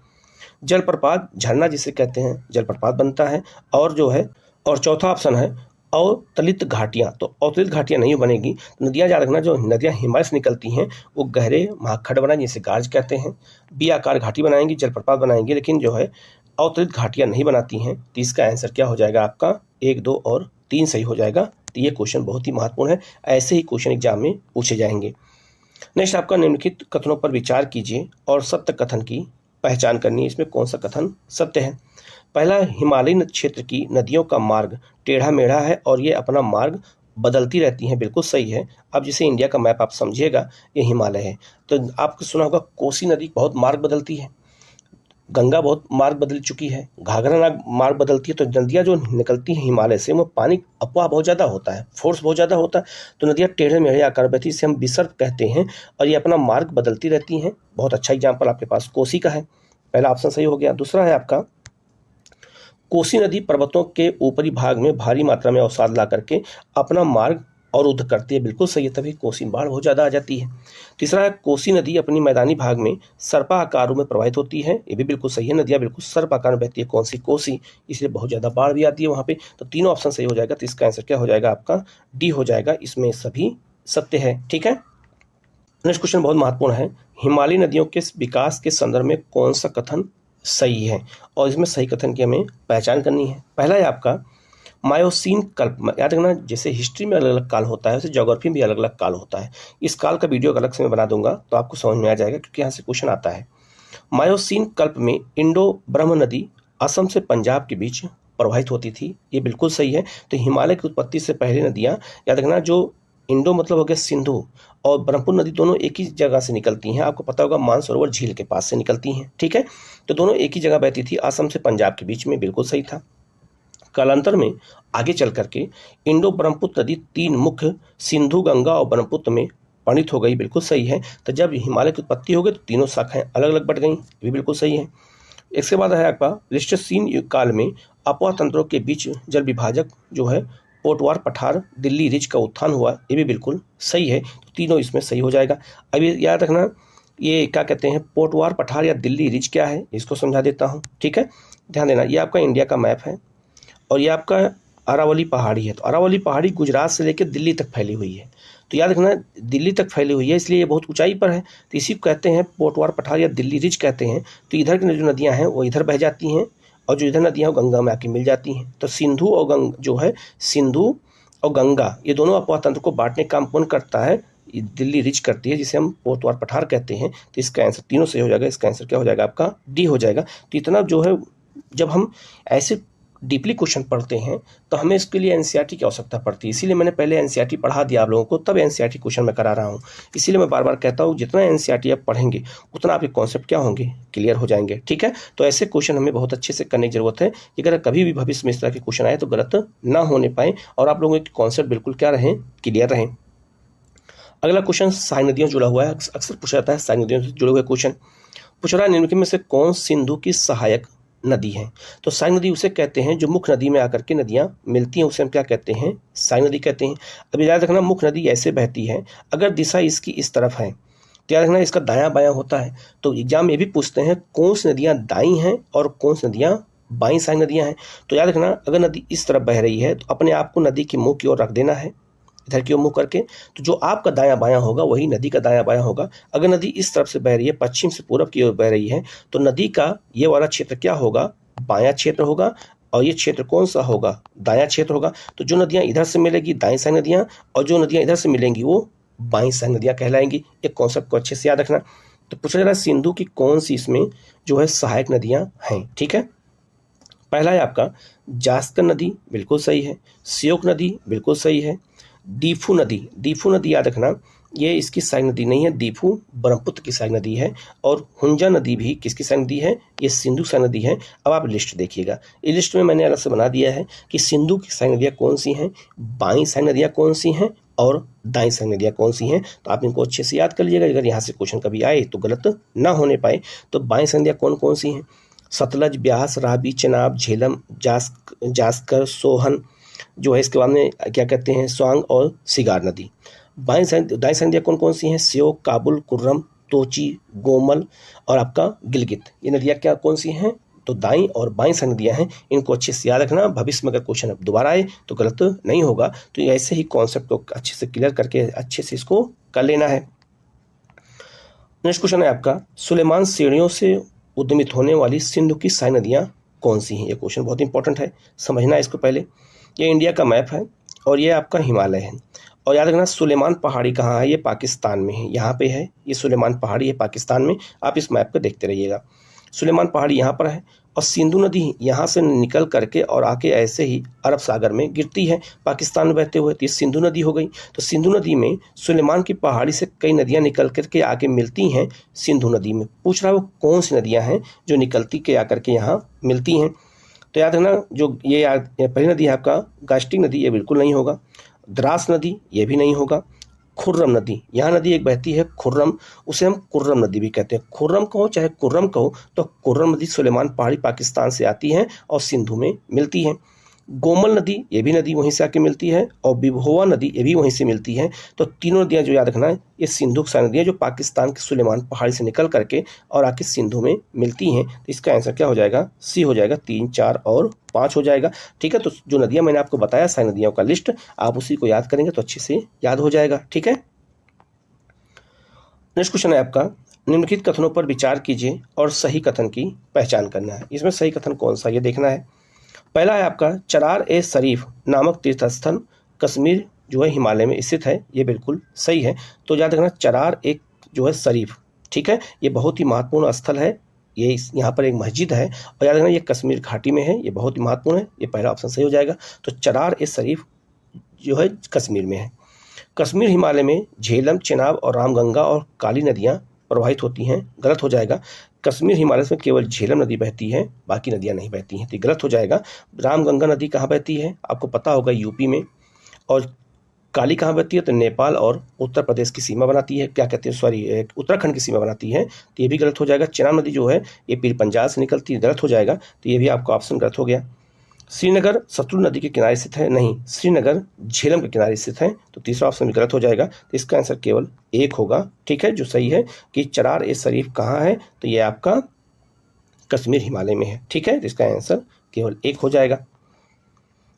जलप्रपात झरना जिसे कहते हैं जलप्रपात बनता है। और चौथा ऑप्शन है अवतलित घाटियाँ। तो अवतलित घाटियाँ नहीं बनेगी। नदियाँ याद रखना, जो नदियाँ हिमालय से निकलती हैं वो गहरे महाखड्ड बनाएंगी जिसे गार्ज कहते हैं, बी आकार घाटी बनाएंगी, जलप्रपात बनाएंगी, लेकिन अवतलित घाटियाँ नहीं बनाती हैं। तो इसका आंसर क्या हो जाएगा आपका? 1, 2 और 3 सही हो जाएगा। तो ये क्वेश्चन बहुत ही महत्वपूर्ण है, ऐसे ही क्वेश्चन एग्जाम में पूछे जाएंगे। नेक्स्ट आपका निम्नलिखित कथनों पर विचार कीजिए और सत्य कथन की पहचान करनी है। इसमें कौन सा कथन सत्य है? पहला, हिमालयी क्षेत्र की नदियों का मार्ग टेढ़ा मेढ़ा है और ये अपना मार्ग बदलती रहती हैं। बिल्कुल सही है। अब जैसे इंडिया का मैप आप समझिएगा, ये हिमालय है, तो आपको सुना होगा कोसी नदी बहुत मार्ग बदलती है, गंगा बहुत मार्ग बदल चुकी है, घाघरा मार्ग बदलती है। तो नदियाँ जो निकलती हैं हिमालय से वो पानी अपवाह बहुत ज़्यादा होता है, फोर्स बहुत ज़्यादा होता है, तो नदियाँ टेढ़े मेढ़े आकार बहती है, इसे हम विसर्ग कहते हैं और ये अपना मार्ग बदलती रहती हैं। बहुत अच्छा एग्जाम्पल आपके पास कोसी का है। पहला ऑप्शन सही हो गया। दूसरा है आपका कोसी नदी पर्वतों के ऊपरी भाग में भारी मात्रा में अवसाद ला करके अपना मार्ग अवरुद्ध करती है। बिल्कुल सही है, तभी कोसी बाढ़ बहुत ज़्यादा आ जाती है। तीसरा है कोसी नदी अपनी मैदानी भाग में सर्पा आकारों में प्रवाहित होती है। ये भी बिल्कुल सही है, नदियाँ बिल्कुल सर्प आकार में बहती है। कौन सी? कोसी, इसलिए बहुत ज़्यादा बाढ़ भी आती है वहाँ पे। तो तीनों ऑप्शन सही हो जाएगा। तो इसका आंसर क्या हो जाएगा आपका? डी हो जाएगा। इसमें सभी सत्य है। ठीक है। नेक्स्ट क्वेश्चन बहुत महत्वपूर्ण है। हिमालयी नदियों के विकास के संदर्भ में कौन सा कथन सही है? और इसमें सही कथन की हमें पहचान करनी है। पहला है आपका मायोसीन कल्प। याद रखना, जैसे हिस्ट्री में अलग अलग काल होता है वैसे ज्योग्राफी में भी अलग अलग काल होता है। इस काल का वीडियो अलग से मैं बना दूंगा तो आपको समझ में आ जाएगा, क्योंकि यहाँ से क्वेश्चन आता है। मायोसीन कल्प में इंडो ब्रह्म नदी असम से पंजाब के बीच प्रवाहित होती थी। ये बिल्कुल सही है। तो हिमालय की उत्पत्ति से पहले नदियाँ, याद रखना, जो इंडो मतलब हो गया सिंधु और ब्रह्मपुत्र नदी दोनों एक ही जगह से निकलती हैं। आपको पता होगा मानसरोवर झील के पास से निकलती हैं। ठीक है। तो दोनों एक ही जगह बहती थी, असम से पंजाब के बीच में। बिल्कुल सही था। कालांतर में आगे चल करके इंडो ब्रह्मपुत्र नदी 3 मुख्य सिंधु, गंगा और ब्रह्मपुत्र में परिणित हो गई। बिल्कुल सही है। तो जब हिमालय की उत्पत्ति हो गई तो तीनों शाखाएं अलग अलग बढ़ गई। ये भी बिल्कुल सही है। इसके बाद है आपका प्लीस्टोसीन काल में अपवाह तंत्रों के बीच जल विभाजक पोटवार पठार दिल्ली रिज का उत्थान हुआ। ये भी बिल्कुल सही है। तो तीनों इसमें सही हो जाएगा। अभी याद रखना, ये क्या कहते हैं, पोटवार पठार या दिल्ली रिज क्या है, इसको समझा देता हूँ। ठीक है। ध्यान देना, ये आपका इंडिया का मैप है और ये आपका अरावली पहाड़ी है। तो अरावली पहाड़ी गुजरात से लेकर दिल्ली तक फैली हुई है। तो याद रखना, दिल्ली तक फैली हुई है, इसलिए ये बहुत ऊंचाई पर है। तो इसी को कहते हैं पोटवार पठार या दिल्ली रिज कहते हैं। तो इधर की जो नदियाँ हैं वो इधर बह जाती हैं और जो इधर नदियाँ वो गंगा में आके मिल जाती हैं। तो सिंधु और सिंधु और गंगा ये दोनों अपवाह तंत्र को बांटने का काम कौन करता है? दिल्ली रीच करती है, जिसे हम पोतवार पठार कहते हैं। तो इसका आंसर तीनों सही हो जाएगा। इसका आंसर क्या हो जाएगा आपका? डी हो जाएगा। तो इतना जो है, जब हम ऐसे डीपली क्वेश्चन पढ़ते हैं तो हमें इसके लिए एनसीईआरटी की आवश्यकता पड़ती है। इसीलिए मैंने पहले एनसीईआरटी पढ़ा दिया आप लोगों को, तब एनसीईआरटी क्वेश्चन मैं करा रहा हूँ। इसीलिए मैं बार बार कहता हूँ, जितना एनसीईआरटी आप पढ़ेंगे उतना आपके कॉन्सेप्ट क्या होंगे? क्लियर हो जाएंगे। ठीक है, तो ऐसे क्वेश्चन हमें बहुत अच्छे से करने की जरूरत है कि अगर कभी भी भविष्य में इस तरह के क्वेश्चन आए तो गलत ना होने पाए और आप लोगों के कॉन्सेप्ट बिल्कुल क्या रहें? क्लियर रहें। अगला क्वेश्चन सहायक नदियों से जुड़ा हुआ है। अक्सर पूछा जाता है सहायक नदियों से जुड़े हुए क्वेश्चन। पूछ रहा है, निम्नलिखित में से कौन सिंधु की सहायक नदी है? तो सहायक नदी उसे कहते हैं जो मुख्य नदी में आकर के नदियां मिलती हैं, उसे हम क्या कहते हैं? सहायक नदी कहते हैं। अब याद रखना, मुख्य नदी ऐसे बहती है, अगर दिशा इसकी इस तरफ है तो याद रखना इसका दायां बायां होता है। तो एग्जाम में भी पूछते हैं कौन सी नदियां दाईं हैं और कौन सी नदियां बाईं सहायक नदियां हैं। तो याद रखना, अगर नदी इस तरफ बह रही है तो अपने आप को नदी के मुंह की ओर रख देना है, इधर की ओर मुंह करके। तो जो आपका दायां बायां होगा वही नदी का दायां बायां होगा। अगर नदी इस तरफ से बह रही है, पश्चिम से पूरब की ओर बह रही है, तो नदी का ये वाला क्षेत्र क्या होगा? बायां क्षेत्र होगा। और ये क्षेत्र कौन सा होगा? दायां क्षेत्र होगा। तो जो नदियां इधर से मिलेगी दाएं सहायक नदियां, और जो नदियां इधर से मिलेंगी वो बाईं सहायक नदियां कहलाएंगी। एक कॉन्सेप्ट को अच्छे से याद रखना। तो पूछा जा रहा है सिंधु की कौन सी इसमें जो है सहायक नदियां हैं। ठीक है, पहला है आपका जास्कर नदी, बिल्कुल सही है। श्योक नदी बिल्कुल सही है। दीफू नदी, दीफू नदी याद रखना ये इसकी सहायक नदी नहीं है, दीफू ब्रह्मपुत्र की सहायक नदी है। और हुंजा नदी भी किसकी सहायक नदी है? ये सिंधु सहायक नदी है। अब आप लिस्ट देखिएगा, इस लिस्ट में मैंने अलग से बना दिया है कि सिंधु की सहायक नदियाँ कौन सी हैं, बाईं सहायक नदियाँ कौन सी हैं और दाईं सहायक नदियाँ कौन सी हैं। तो आप इनको अच्छे से याद कर लीजिएगा, अगर यहाँ से क्वेश्चन कभी आए तो गलत ना होने पाए। तो बाईं सहायक नदियाँ कौन कौन सी हैं? सतलज, ब्यास, रावी, चेनाब, झेलम, जास्कर, सोहन जो है, इसके बाद में क्या कहते हैं, स्वांग और सिगार नदी। दाईं सहायक नदियाँ कौन कौन सी हैं? श्योक, काबुल, कुर्रम, तोची, गोमल और आपका गिलगित। ये नदियाँ क्या कौन सी हैं? तो दाईं और बाईं सहायक नदियाँ हैं। इनको अच्छे से याद रखना, भविष्य में अगर क्वेश्चन अब दोबारा आए तो गलत नहीं होगा। तो ऐसे ही कॉन्सेप्ट को अच्छे से क्लियर करके अच्छे से इसको कर लेना है। नेक्स्ट क्वेश्चन है आपका, सुलेमान श्रेणियों से उद्गमित होने वाली सिंधु की सहायक नदियाँ कौन सी हैं? ये क्वेश्चन बहुत इंपॉर्टेंट है, समझना है इसको पहले। ये इंडिया का मैप है और ये आपका हिमालय है। और याद रखना सुलेमान पहाड़ी कहाँ है? ये पाकिस्तान में है, यहाँ पे है। ये सुलेमान पहाड़ी है पाकिस्तान में। आप इस मैप को देखते रहिएगा। सुलेमान पहाड़ी यहाँ पर है और सिंधु नदी यहाँ से निकल करके और आके ऐसे ही अरब सागर में गिरती है, पाकिस्तान में बहते हुए। तो ये सिंधु नदी हो गई। तो सिंधु नदी में सुलेमान की पहाड़ी से कई नदियाँ निकल करके आके मिलती हैं सिंधु नदी में। पूछ रहा है वो कौन सी नदियाँ हैं जो निकलती के आकर के यहाँ मिलती हैं। तो याद रखना, जो ये पहली नदी है आपका गास्टिंग नदी, ये बिल्कुल नहीं होगा। द्रास नदी, ये भी नहीं होगा। खुर्रम नदी, यहाँ नदी एक बहती है खुर्रम, उसे हम कुर्रम नदी भी कहते हैं। खुर्रम कहो चाहे कुर्रम कहो, तो कुर्रम नदी सुलेमान पहाड़ी पाकिस्तान से आती है और सिंधु में मिलती है। गोमल नदी, ये भी नदी वहीं से आके मिलती है। और बिभोवा नदी, ये भी वहीं से मिलती है। तो तीनों नदियाँ जो याद रखना है, ये सिंधु की नदियाँ जो पाकिस्तान के सुलेमान पहाड़ी से निकल करके और आके सिंधु में मिलती हैं। तो इसका आंसर क्या हो जाएगा? सी हो जाएगा। 3, 4 और 5 हो जाएगा। ठीक है, तो जो नदियाँ मैंने आपको बताया सहायक नदियों का लिस्ट, आप उसी को याद करेंगे तो अच्छे से याद हो जाएगा। ठीक है, नेक्स्ट क्वेश्चन है आपका, निम्नलिखित कथनों पर विचार कीजिए और सही कथन की पहचान करना है। इसमें सही कथन कौन सा ये देखना है। पहला है आपका, चरार ए शरीफ नामक तीर्थस्थल कश्मीर जो है हिमालय में स्थित है। ये बिल्कुल सही है। तो याद रखना, चरार एक जो है शरीफ, ठीक है, ये बहुत ही महत्वपूर्ण स्थल है। ये यहाँ पर एक मस्जिद है और याद रखना ये कश्मीर घाटी में है। ये बहुत ही महत्वपूर्ण है। ये पहला ऑप्शन सही हो जाएगा। तो चरार ए शरीफ जो है कश्मीर में है। कश्मीर हिमालय में झेलम, चेनाब और रामगंगा और काली नदियाँ प्रवाहित होती हैं। गलत हो जाएगा। कश्मीर हिमालय में केवल झेलम नदी बहती है, बाकी नदियाँ नहीं बहती हैं। तो गलत हो जाएगा। रामगंगा नदी कहाँ बहती है? आपको पता होगा, यूपी में। और काली कहाँ बहती है? तो नेपाल और उत्तर प्रदेश की सीमा बनाती है, क्या कहते हैं, सॉरी, उत्तराखंड की सीमा बनाती है। तो ये भी गलत हो जाएगा। चेनाब नदी जो है ये पीर पंजाब से निकलती है। गलत हो जाएगा। तो ये भी आपका ऑप्शन गलत हो गया। श्रीनगर सतलुज नदी के किनारे स्थित है, नहीं, श्रीनगर झेलम के किनारे स्थित है। तो तीसरा ऑप्शन भी गलत हो जाएगा। तो इसका आंसर केवल 1 होगा। ठीक है, जो सही है कि चरार ए शरीफ कहाँ है? तो ये आपका कश्मीर हिमालय में है। ठीक है, तो इसका आंसर केवल 1 हो जाएगा।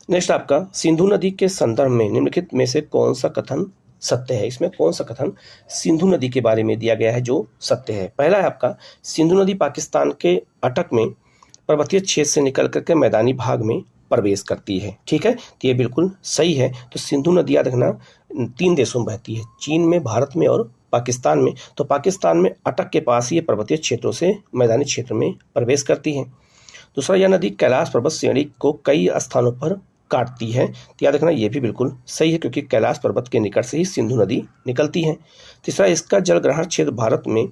नेक्स्ट आपका, सिंधु नदी के संदर्भ में निम्नलिखित में से कौन सा कथन सत्य है? इसमें कौन सा कथन सिंधु नदी के बारे में दिया गया है जो सत्य है? पहला है आपका, सिंधु नदी पाकिस्तान के अटक में पर्वतीय क्षेत्र से निकल करके मैदानी भाग में प्रवेश करती है। ठीक है, तो ये बिल्कुल सही है। तो सिंधु नदी याद रखना तीन देशों में बहती है, चीन में, भारत में और पाकिस्तान में। तो पाकिस्तान में अटक के पास ये पर्वतीय क्षेत्रों से मैदानी क्षेत्र में प्रवेश करती है। दूसरा, यह नदी कैलाश पर्वत श्रेणी को कई स्थानों पर काटती है। तो याद रखना ये भी बिल्कुल सही है, क्योंकि कैलाश पर्वत के निकट से ही सिंधु नदी निकलती है। तीसरा, इसका जलग्रहण क्षेत्र भारत में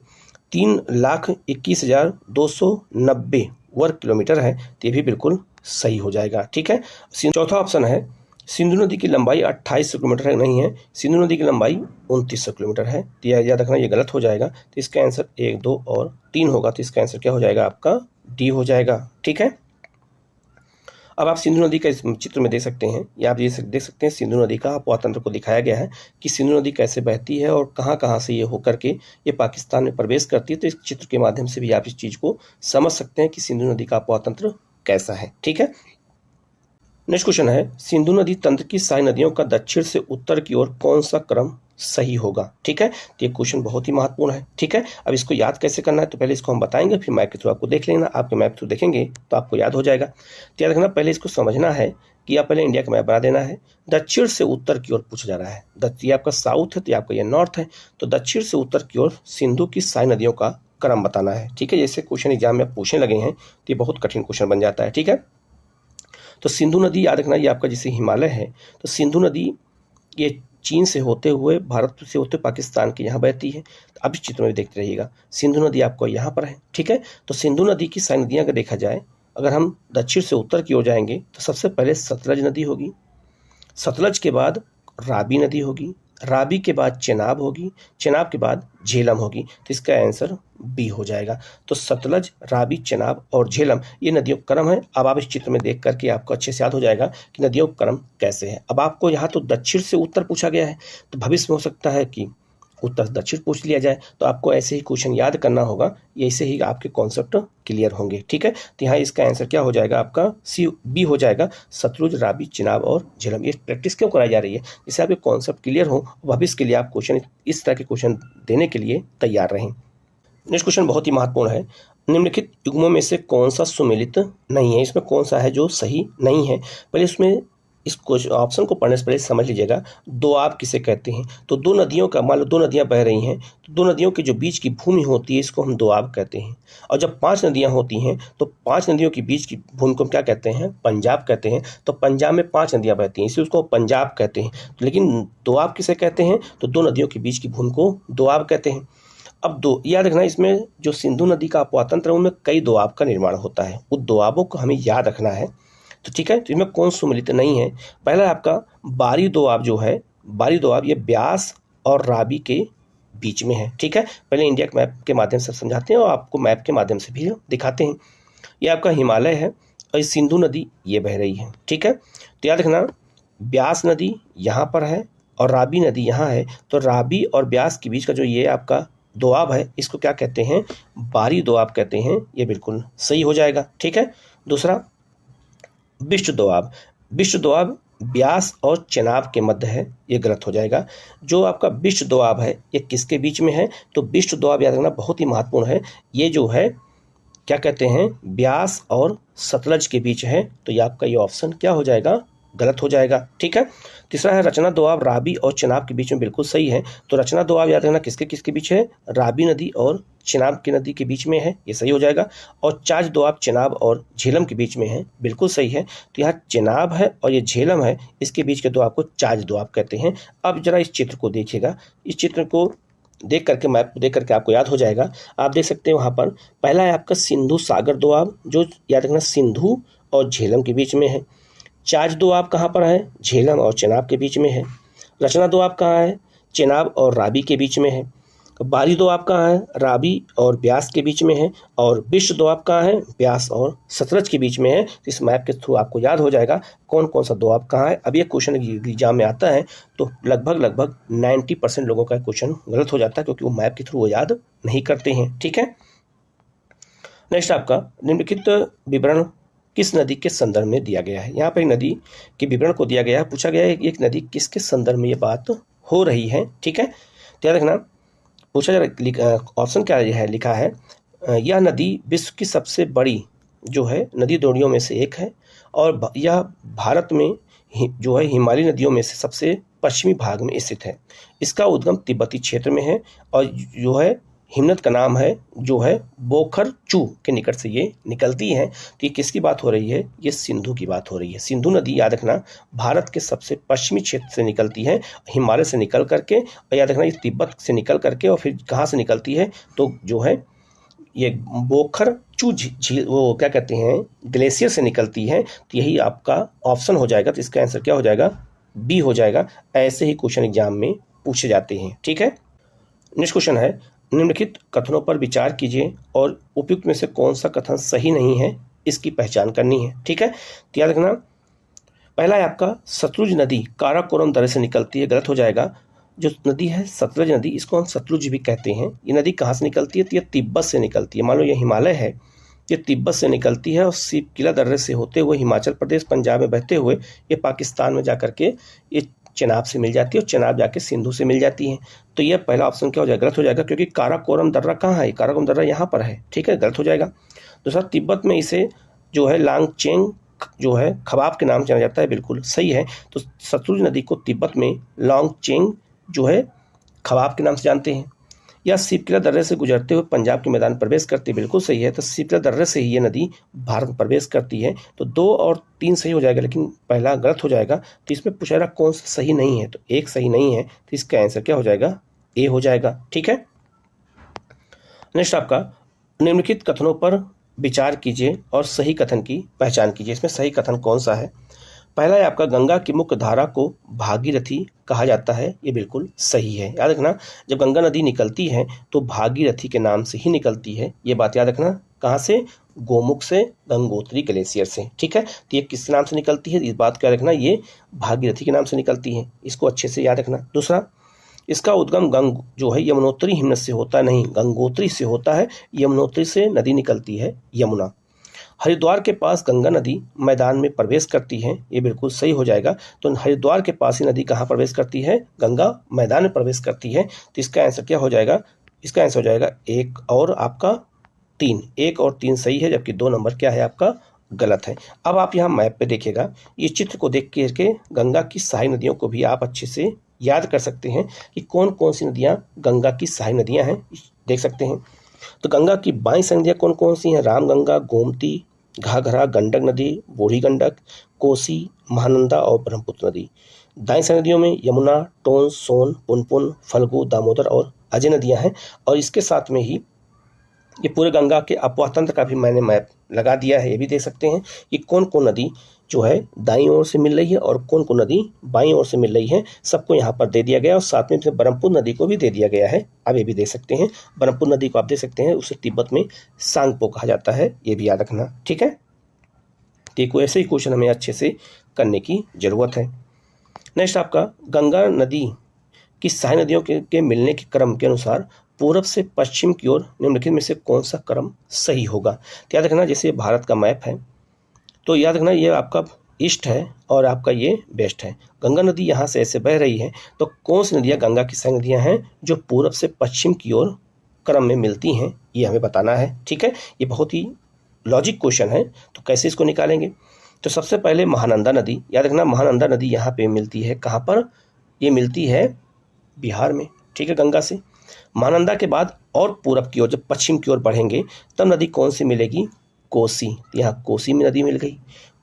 3,21,290 वर्ग किलोमीटर है। तो ये भी बिल्कुल सही हो जाएगा। ठीक है। चौथा ऑप्शन है, सिंधु नदी की लंबाई 28 किलोमीटर है, नहीं है, सिंधु नदी की लंबाई 29 किलोमीटर है। तो याद रखना ये गलत हो जाएगा। तो इसका आंसर 1, 2 और 3 होगा। तो इसका आंसर क्या हो जाएगा? आपका डी हो जाएगा। ठीक है। अब आप सिंधु नदी का इस चित्र में देख सकते हैं, या आप ये देख सकते हैं सिंधु नदी का अपवातंत्र को दिखाया गया है कि सिंधु नदी कैसे बहती है और कहाँ कहाँ से ये होकर के ये पाकिस्तान में प्रवेश करती है। तो इस चित्र के माध्यम से भी आप इस चीज़ को समझ सकते हैं कि सिंधु नदी का अपवातंत्र कैसा है। ठीक है। नेक्स्ट क्वेश्चन है, सिंधु नदी तंत्र की सारी नदियों का दक्षिण से उत्तर की ओर कौन सा क्रम सही होगा? ठीक है। तो ये क्वेश्चन बहुत ही महत्वपूर्ण है। ठीक है। अब इसको याद कैसे करना है, तो पहले इसको हम बताएंगे, फिर मैप के थ्रू आपको देख लेना। आपके मैप थ्रू देखेंगे तो आपको याद हो जाएगा। तो याद रखना, पहले इसको समझना है कि आप पहले इंडिया का मैप बना देना है। दक्षिण से उत्तर की ओर पूछा जा रहा है। ये आपका साउथ है, तो आपका ये नॉर्थ है। तो दक्षिण से उत्तर की ओर सिंधु की सारी नदियों का क्रम बताना है। ठीक है। जैसे क्वेश्चन एग्जाम में पूछने लगे हैं तो ये बहुत कठिन क्वेश्चन बन जाता है। ठीक है। तो सिंधु नदी याद रखना, ये आपका जैसे हिमालय है, तो सिंधु नदी ये चीन से होते हुए, भारत से होते पाकिस्तान के यहाँ बहती है। तो अब इस चित्र में देखते रहिएगा, सिंधु नदी आपको यहाँ पर है। ठीक है। तो सिंधु नदी की सारी नदियाँ अगर देखा जाए, अगर हम दक्षिण से उत्तर की ओर जाएंगे तो सबसे पहले सतलज नदी होगी, सतलज के बाद रावी नदी होगी, रावी के बाद चेनाब होगी, चेनाब के बाद झेलम होगी। तो इसका आंसर बी हो जाएगा। तो सतलज, रावी, चेनाब और झेलम ये नदियों का क्रम है। अब आप इस चित्र में देख करके आपको अच्छे से याद हो जाएगा कि नदियों का क्रम कैसे है। अब आपको यहाँ तो दक्षिण से उत्तर पूछा गया है, तो भविष्य में हो सकता है कि उत्तर दक्षिण पूछ लिया जाए। तो आपको ऐसे ही क्वेश्चन याद करना होगा, ऐसे ही आपके कॉन्सेप्ट क्लियर होंगे। ठीक है। तो यहाँ इसका आंसर क्या हो जाएगा? आपका सी, बी हो जाएगा। सतलुज, रावी, चिनाब और झेलम। ये प्रैक्टिस क्यों कराई जा रही है? जिससे आपके कॉन्सेप्ट क्लियर हो, भविष्य के लिए आप क्वेश्चन इस तरह के क्वेश्चन देने के लिए तैयार रहें। नेक्स्ट क्वेश्चन बहुत ही महत्वपूर्ण है, निम्नलिखित युग्मों में से कौन सा सुमेलित नहीं है? इसमें कौन सा है जो सही नहीं है? पहले इसमें इस ऑप्शन को पढ़ने से पहले समझ लीजिएगा, दोआब किसे कहते हैं? तो दो नदियों का, मान लो दो नदियां बह रही हैं, तो दो नदियों के जो बीच की भूमि होती है इसको हम दोआब कहते हैं। और जब 5 नदियां होती हैं तो 5 नदियों के बीच की भूमि को हम क्या कहते हैं? पंजाब कहते हैं। तो पंजाब में 5 नदियां बहती हैं, इसलिए उसको पंजाब कहते हैं। लेकिन दोआब किसे कहते हैं? तो दो नदियों के बीच की भूमि को दोआब कहते हैं। अब दो याद रखना, इसमें जो सिंधु नदी का अपवातंत्र है उनमें कई दोआब का निर्माण होता है, उन दोआबों को हमें याद रखना है। तो ठीक है। तो इसमें कौन सुमेलित नहीं है? पहला आपका बारी दोआब जो है, बारी दोआब ये ब्यास और रावी के बीच में है। ठीक है। पहले इंडिया के मैप के माध्यम से समझाते हैं और आपको मैप के माध्यम से भी दिखाते हैं। ये आपका हिमालय है और सिंधु नदी ये बह रही है। ठीक है। तो याद रखना, ब्यास नदी यहाँ पर है और रावी नदी यहाँ है। तो रावी और ब्यास के बीच का जो ये आपका दोआब है इसको क्या कहते हैं? बारी दोआब कहते हैं। ये बिल्कुल सही हो जाएगा। ठीक है। दूसरा, विष्णु दोआब। विष्णु दोआब ब्यास और चेनाब के मध्य है, ये गलत हो जाएगा। जो आपका विष्णु दोआब है ये किसके बीच में है? तो विष्णु दोआब याद रखना बहुत ही महत्वपूर्ण है। ये जो है क्या कहते हैं? ब्यास और सतलज के बीच है। तो ये आपका ये ऑप्शन क्या हो जाएगा? गलत हो जाएगा। ठीक है। तीसरा है रचना दोआब रावी और चेनाब के बीच में, बिल्कुल सही है। तो रचना दोआब याद रखना किसके किसके बीच है? रावी नदी और चेनाब की नदी के बीच में है, ये सही हो जाएगा। और चाच दोआब चेनाब और झेलम के बीच में है, बिल्कुल सही है। तो यहाँ चेनाब है और ये झेलम है, इसके बीच के दोआब को चाच दोआब कहते हैं। अब जरा इस चित्र को देखिएगा, इस चित्र को देख करके, मैप को देख करके आपको याद हो जाएगा। आप देख सकते हैं वहाँ पर पहला है आपका सिंधु सागर दोआब, जो याद रखना सिंधु और झेलम के बीच में है। चाच दोआब कहाँ पर है? झेलम और चेनाब के बीच में है। रचना दोआब कहाँ है? चेनाब और रावी के बीच में है। बारी दोआब कहाँ है? रावी और ब्यास के बीच में है। और विष्णु दोआब कहाँ है? ब्यास और सतलज के बीच में है। तो इस मैप के थ्रू आपको याद हो जाएगा कौन कौन सा दोआब कहाँ है। अब ये क्वेश्चन एग्जाम में आता है तो लगभग 90% लोगों का क्वेश्चन गलत हो जाता है, क्योंकि वो मैप के थ्रू वो याद नहीं करते हैं। ठीक है। नेक्स्ट आपका निम्नलिखित विवरण किस नदी के संदर्भ में दिया गया है? यहाँ पर एक नदी के विवरण को दिया गया है, पूछा गया है एक नदी किसके संदर्भ में ये बात हो रही है। ठीक है। तो याद रखना, पूछा जा रहा ऑप्शन क्या है, लिखा है यह नदी विश्व की सबसे बड़ी जो है नदी जोड़ियों में से एक है और यह भारत में जो है हिमालयी नदियों में से सबसे पश्चिमी भाग में स्थित है। इसका उद्गम तिब्बती क्षेत्र में है और जो है हिमनद का नाम है जो है बोखर चू के निकट से ये निकलती है। तो ये किसकी बात हो रही है? ये सिंधु की बात हो रही है। सिंधु नदी याद रखना भारत के सबसे पश्चिमी क्षेत्र से निकलती है, हिमालय से निकल करके, और याद रखना ये तिब्बत से निकल करके और फिर कहाँ से निकलती है? तो जो है ये बोखर चू झील, वो क्या कहते हैं, ग्लेशियर से निकलती है। तो यही आपका ऑप्शन हो जाएगा। तो इसका आंसर क्या हो जाएगा? बी हो जाएगा। ऐसे ही क्वेश्चन एग्जाम में पूछे जाते हैं। ठीक है, नेक्स्ट क्वेश्चन है, निम्नलिखित कथनों पर विचार कीजिए और उपयुक्त में से कौन सा कथन सही नहीं है, इसकी पहचान करनी है। ठीक है, तो याद रखना पहला है आपका सतलुज नदी काराकोरम दर्रे से निकलती है, गलत हो जाएगा। जो नदी है सतलुज नदी, इसको हम सतलुज भी कहते हैं। ये नदी कहाँ से निकलती है? तो ये तिब्बत से निकलती है। मान लो ये हिमालय है, ये तिब्बत से निकलती है और सिपकिला दर्रे से होते हुए हिमाचल प्रदेश पंजाब में बहते हुए ये पाकिस्तान में जाकर के ये चेनाब से मिल जाती है और चेनाब जाके सिंधु से मिल जाती है। तो ये पहला ऑप्शन क्या हो जाएगा? गलत हो जाएगा, क्योंकि काराकोरम दर्रा कहाँ है? काराकोरम दर्रा यहाँ पर है। ठीक है, गलत हो जाएगा। दूसरा, तिब्बत में इसे जो है लांगचेंग जो है खबाब के नाम से जाना जाता है, बिल्कुल सही है। तो सतलुज नदी को तिब्बत में लांगचेंग जो है खबाब के नाम से जानते हैं। या सिपकिला दर्रे से गुजरते हुए पंजाब के मैदान प्रवेश करती है, बिल्कुल सही है। तो सिपकिला दर्रे से ही ये नदी भारत में प्रवेश करती है। तो 2 और 3 सही हो जाएगा, लेकिन पहला गलत हो जाएगा। तो इसमें पूछा रहा कौन सा सही नहीं है, तो एक सही नहीं है। तो इसका आंसर क्या हो जाएगा? ए हो जाएगा। ठीक है, नेक्स्ट आपका निम्नलिखित कथनों पर विचार कीजिए और सही कथन की पहचान कीजिए। इसमें सही कथन कौन सा है? पहला है आपका गंगा की मुख्य धारा को भागीरथी कहा जाता है, ये बिल्कुल सही है। याद रखना जब गंगा नदी निकलती है तो भागीरथी के नाम से ही निकलती है, ये बात याद रखना। कहाँ से? गोमुख से, गंगोत्री ग्लेशियर से। ठीक है, तो ये किस नाम से निकलती है? इस बात को याद रखना, ये भागीरथी के नाम से निकलती है, इसको अच्छे से याद रखना। दूसरा, इसका उद्गम गंग जो है यमुनोत्री हिमनद से होता नहीं, गंगोत्री से होता है। यमुनोत्री से नदी निकलती है यमुना। हरिद्वार के पास गंगा नदी मैदान में प्रवेश करती है, ये बिल्कुल सही हो जाएगा। तो हरिद्वार के पास ही नदी कहाँ प्रवेश करती है? गंगा मैदान में प्रवेश करती है। तो इसका आंसर क्या हो जाएगा? इसका आंसर हो जाएगा 1 और आपका 3। 1 और 3 सही है, जबकि 2 नंबर क्या है आपका? गलत है। अब आप यहाँ मैप पे देखिएगा, ये चित्र को देख के गंगा की सहायक नदियों को भी आप अच्छे से याद कर सकते हैं कि कौन कौन सी नदियाँ गंगा की सहायक नदियाँ हैं, देख सकते हैं। तो गंगा की बाईं सहायक नदियाँ कौन कौन सी हैं? रामगंगा, गोमती, घाघरा, गंडक नदी, बूढ़ी गंडक, कोसी, महानंदा और ब्रह्मपुत्र नदी। दाईं सहायक नदियों में यमुना, टोन, सोन, पुनपुन, फल्गु, दामोदर और अजय नदियाँ हैं। और इसके साथ में ही ये पूरे गंगा के अपवाह तंत्र का भी मैंने मैप लगा दिया है, ये भी देख सकते हैं कि कौन कौन नदी जो है दाईं ओर से मिल रही है और कौन कौन नदी बाईं ओर से मिल रही है, सबको यहाँ पर दे दिया गया। और साथ में ब्रह्मपुत्र नदी को भी दे दिया गया है, आप ये भी देख सकते हैं। ब्रह्मपुत्र नदी को आप देख सकते हैं, उसे तिब्बत में सांगपो कहा जाता है, ये भी याद रखना। ठीक है, तो ऐसे ही क्वेश्चन हमें अच्छे से करने की जरूरत है। नेक्स्ट आपका गंगा नदी की सहायक नदियों के मिलने के क्रम के अनुसार पूर्व से पश्चिम की ओर निम्नलिखित में से कौन सा क्रम सही होगा? तो याद रखना, जैसे भारत का मैप है तो याद रखना ये आपका ईस्ट है और आपका ये वेस्ट है। गंगा नदी यहाँ से ऐसे बह रही है, तो कौन सी नदियाँ गंगा की सहायक नदियाँ हैं जो पूर्व से पश्चिम की ओर क्रम में मिलती हैं, ये हमें बताना है। ठीक है, ये बहुत ही लॉजिक क्वेश्चन है। तो कैसे इसको निकालेंगे? तो सबसे पहले महानंदा नदी, याद रखना महानंदा नदी यहाँ पे मिलती है, कहाँ पर? ये मिलती है बिहार में। ठीक है, गंगा से। महानंदा के बाद और पूरब की ओर जब पश्चिम की ओर बढ़ेंगे तब नदी कौन सी मिलेगी? कोसी। यहाँ कोसी में नदी मिल गई।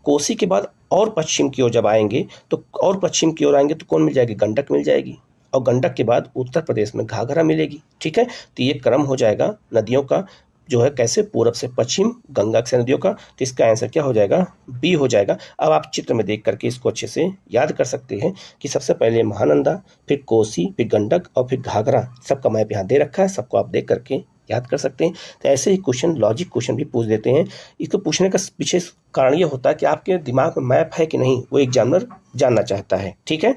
कोसी के बाद और पश्चिम की ओर जब आएंगे तो और पश्चिम की ओर आएंगे तो कौन मिल जाएगी? गंडक मिल जाएगी। और गंडक के बाद उत्तर प्रदेश में घाघरा मिलेगी। ठीक है, तो ये क्रम हो जाएगा नदियों का जो है, कैसे? पूरब से पश्चिम गंगा से नदियों का। तो इसका आंसर क्या हो जाएगा? बी हो जाएगा। अब आप चित्र में देख करके इसको अच्छे से याद कर सकते हैं कि सबसे पहले महानंदा, फिर कोसी, फिर गंडक और फिर घाघरा, सबका मैप यहाँ दे रखा है, सबको आप देख करके याद कर सकते हैं। तो ऐसे ही क्वेश्चन, लॉजिक क्वेश्चन भी पूछ देते हैं। इसको पूछने का विशेष कारण ये होता है कि आपके दिमाग में मैप है कि नहीं, वो एग्जामिनर जानना चाहता है। ठीक है,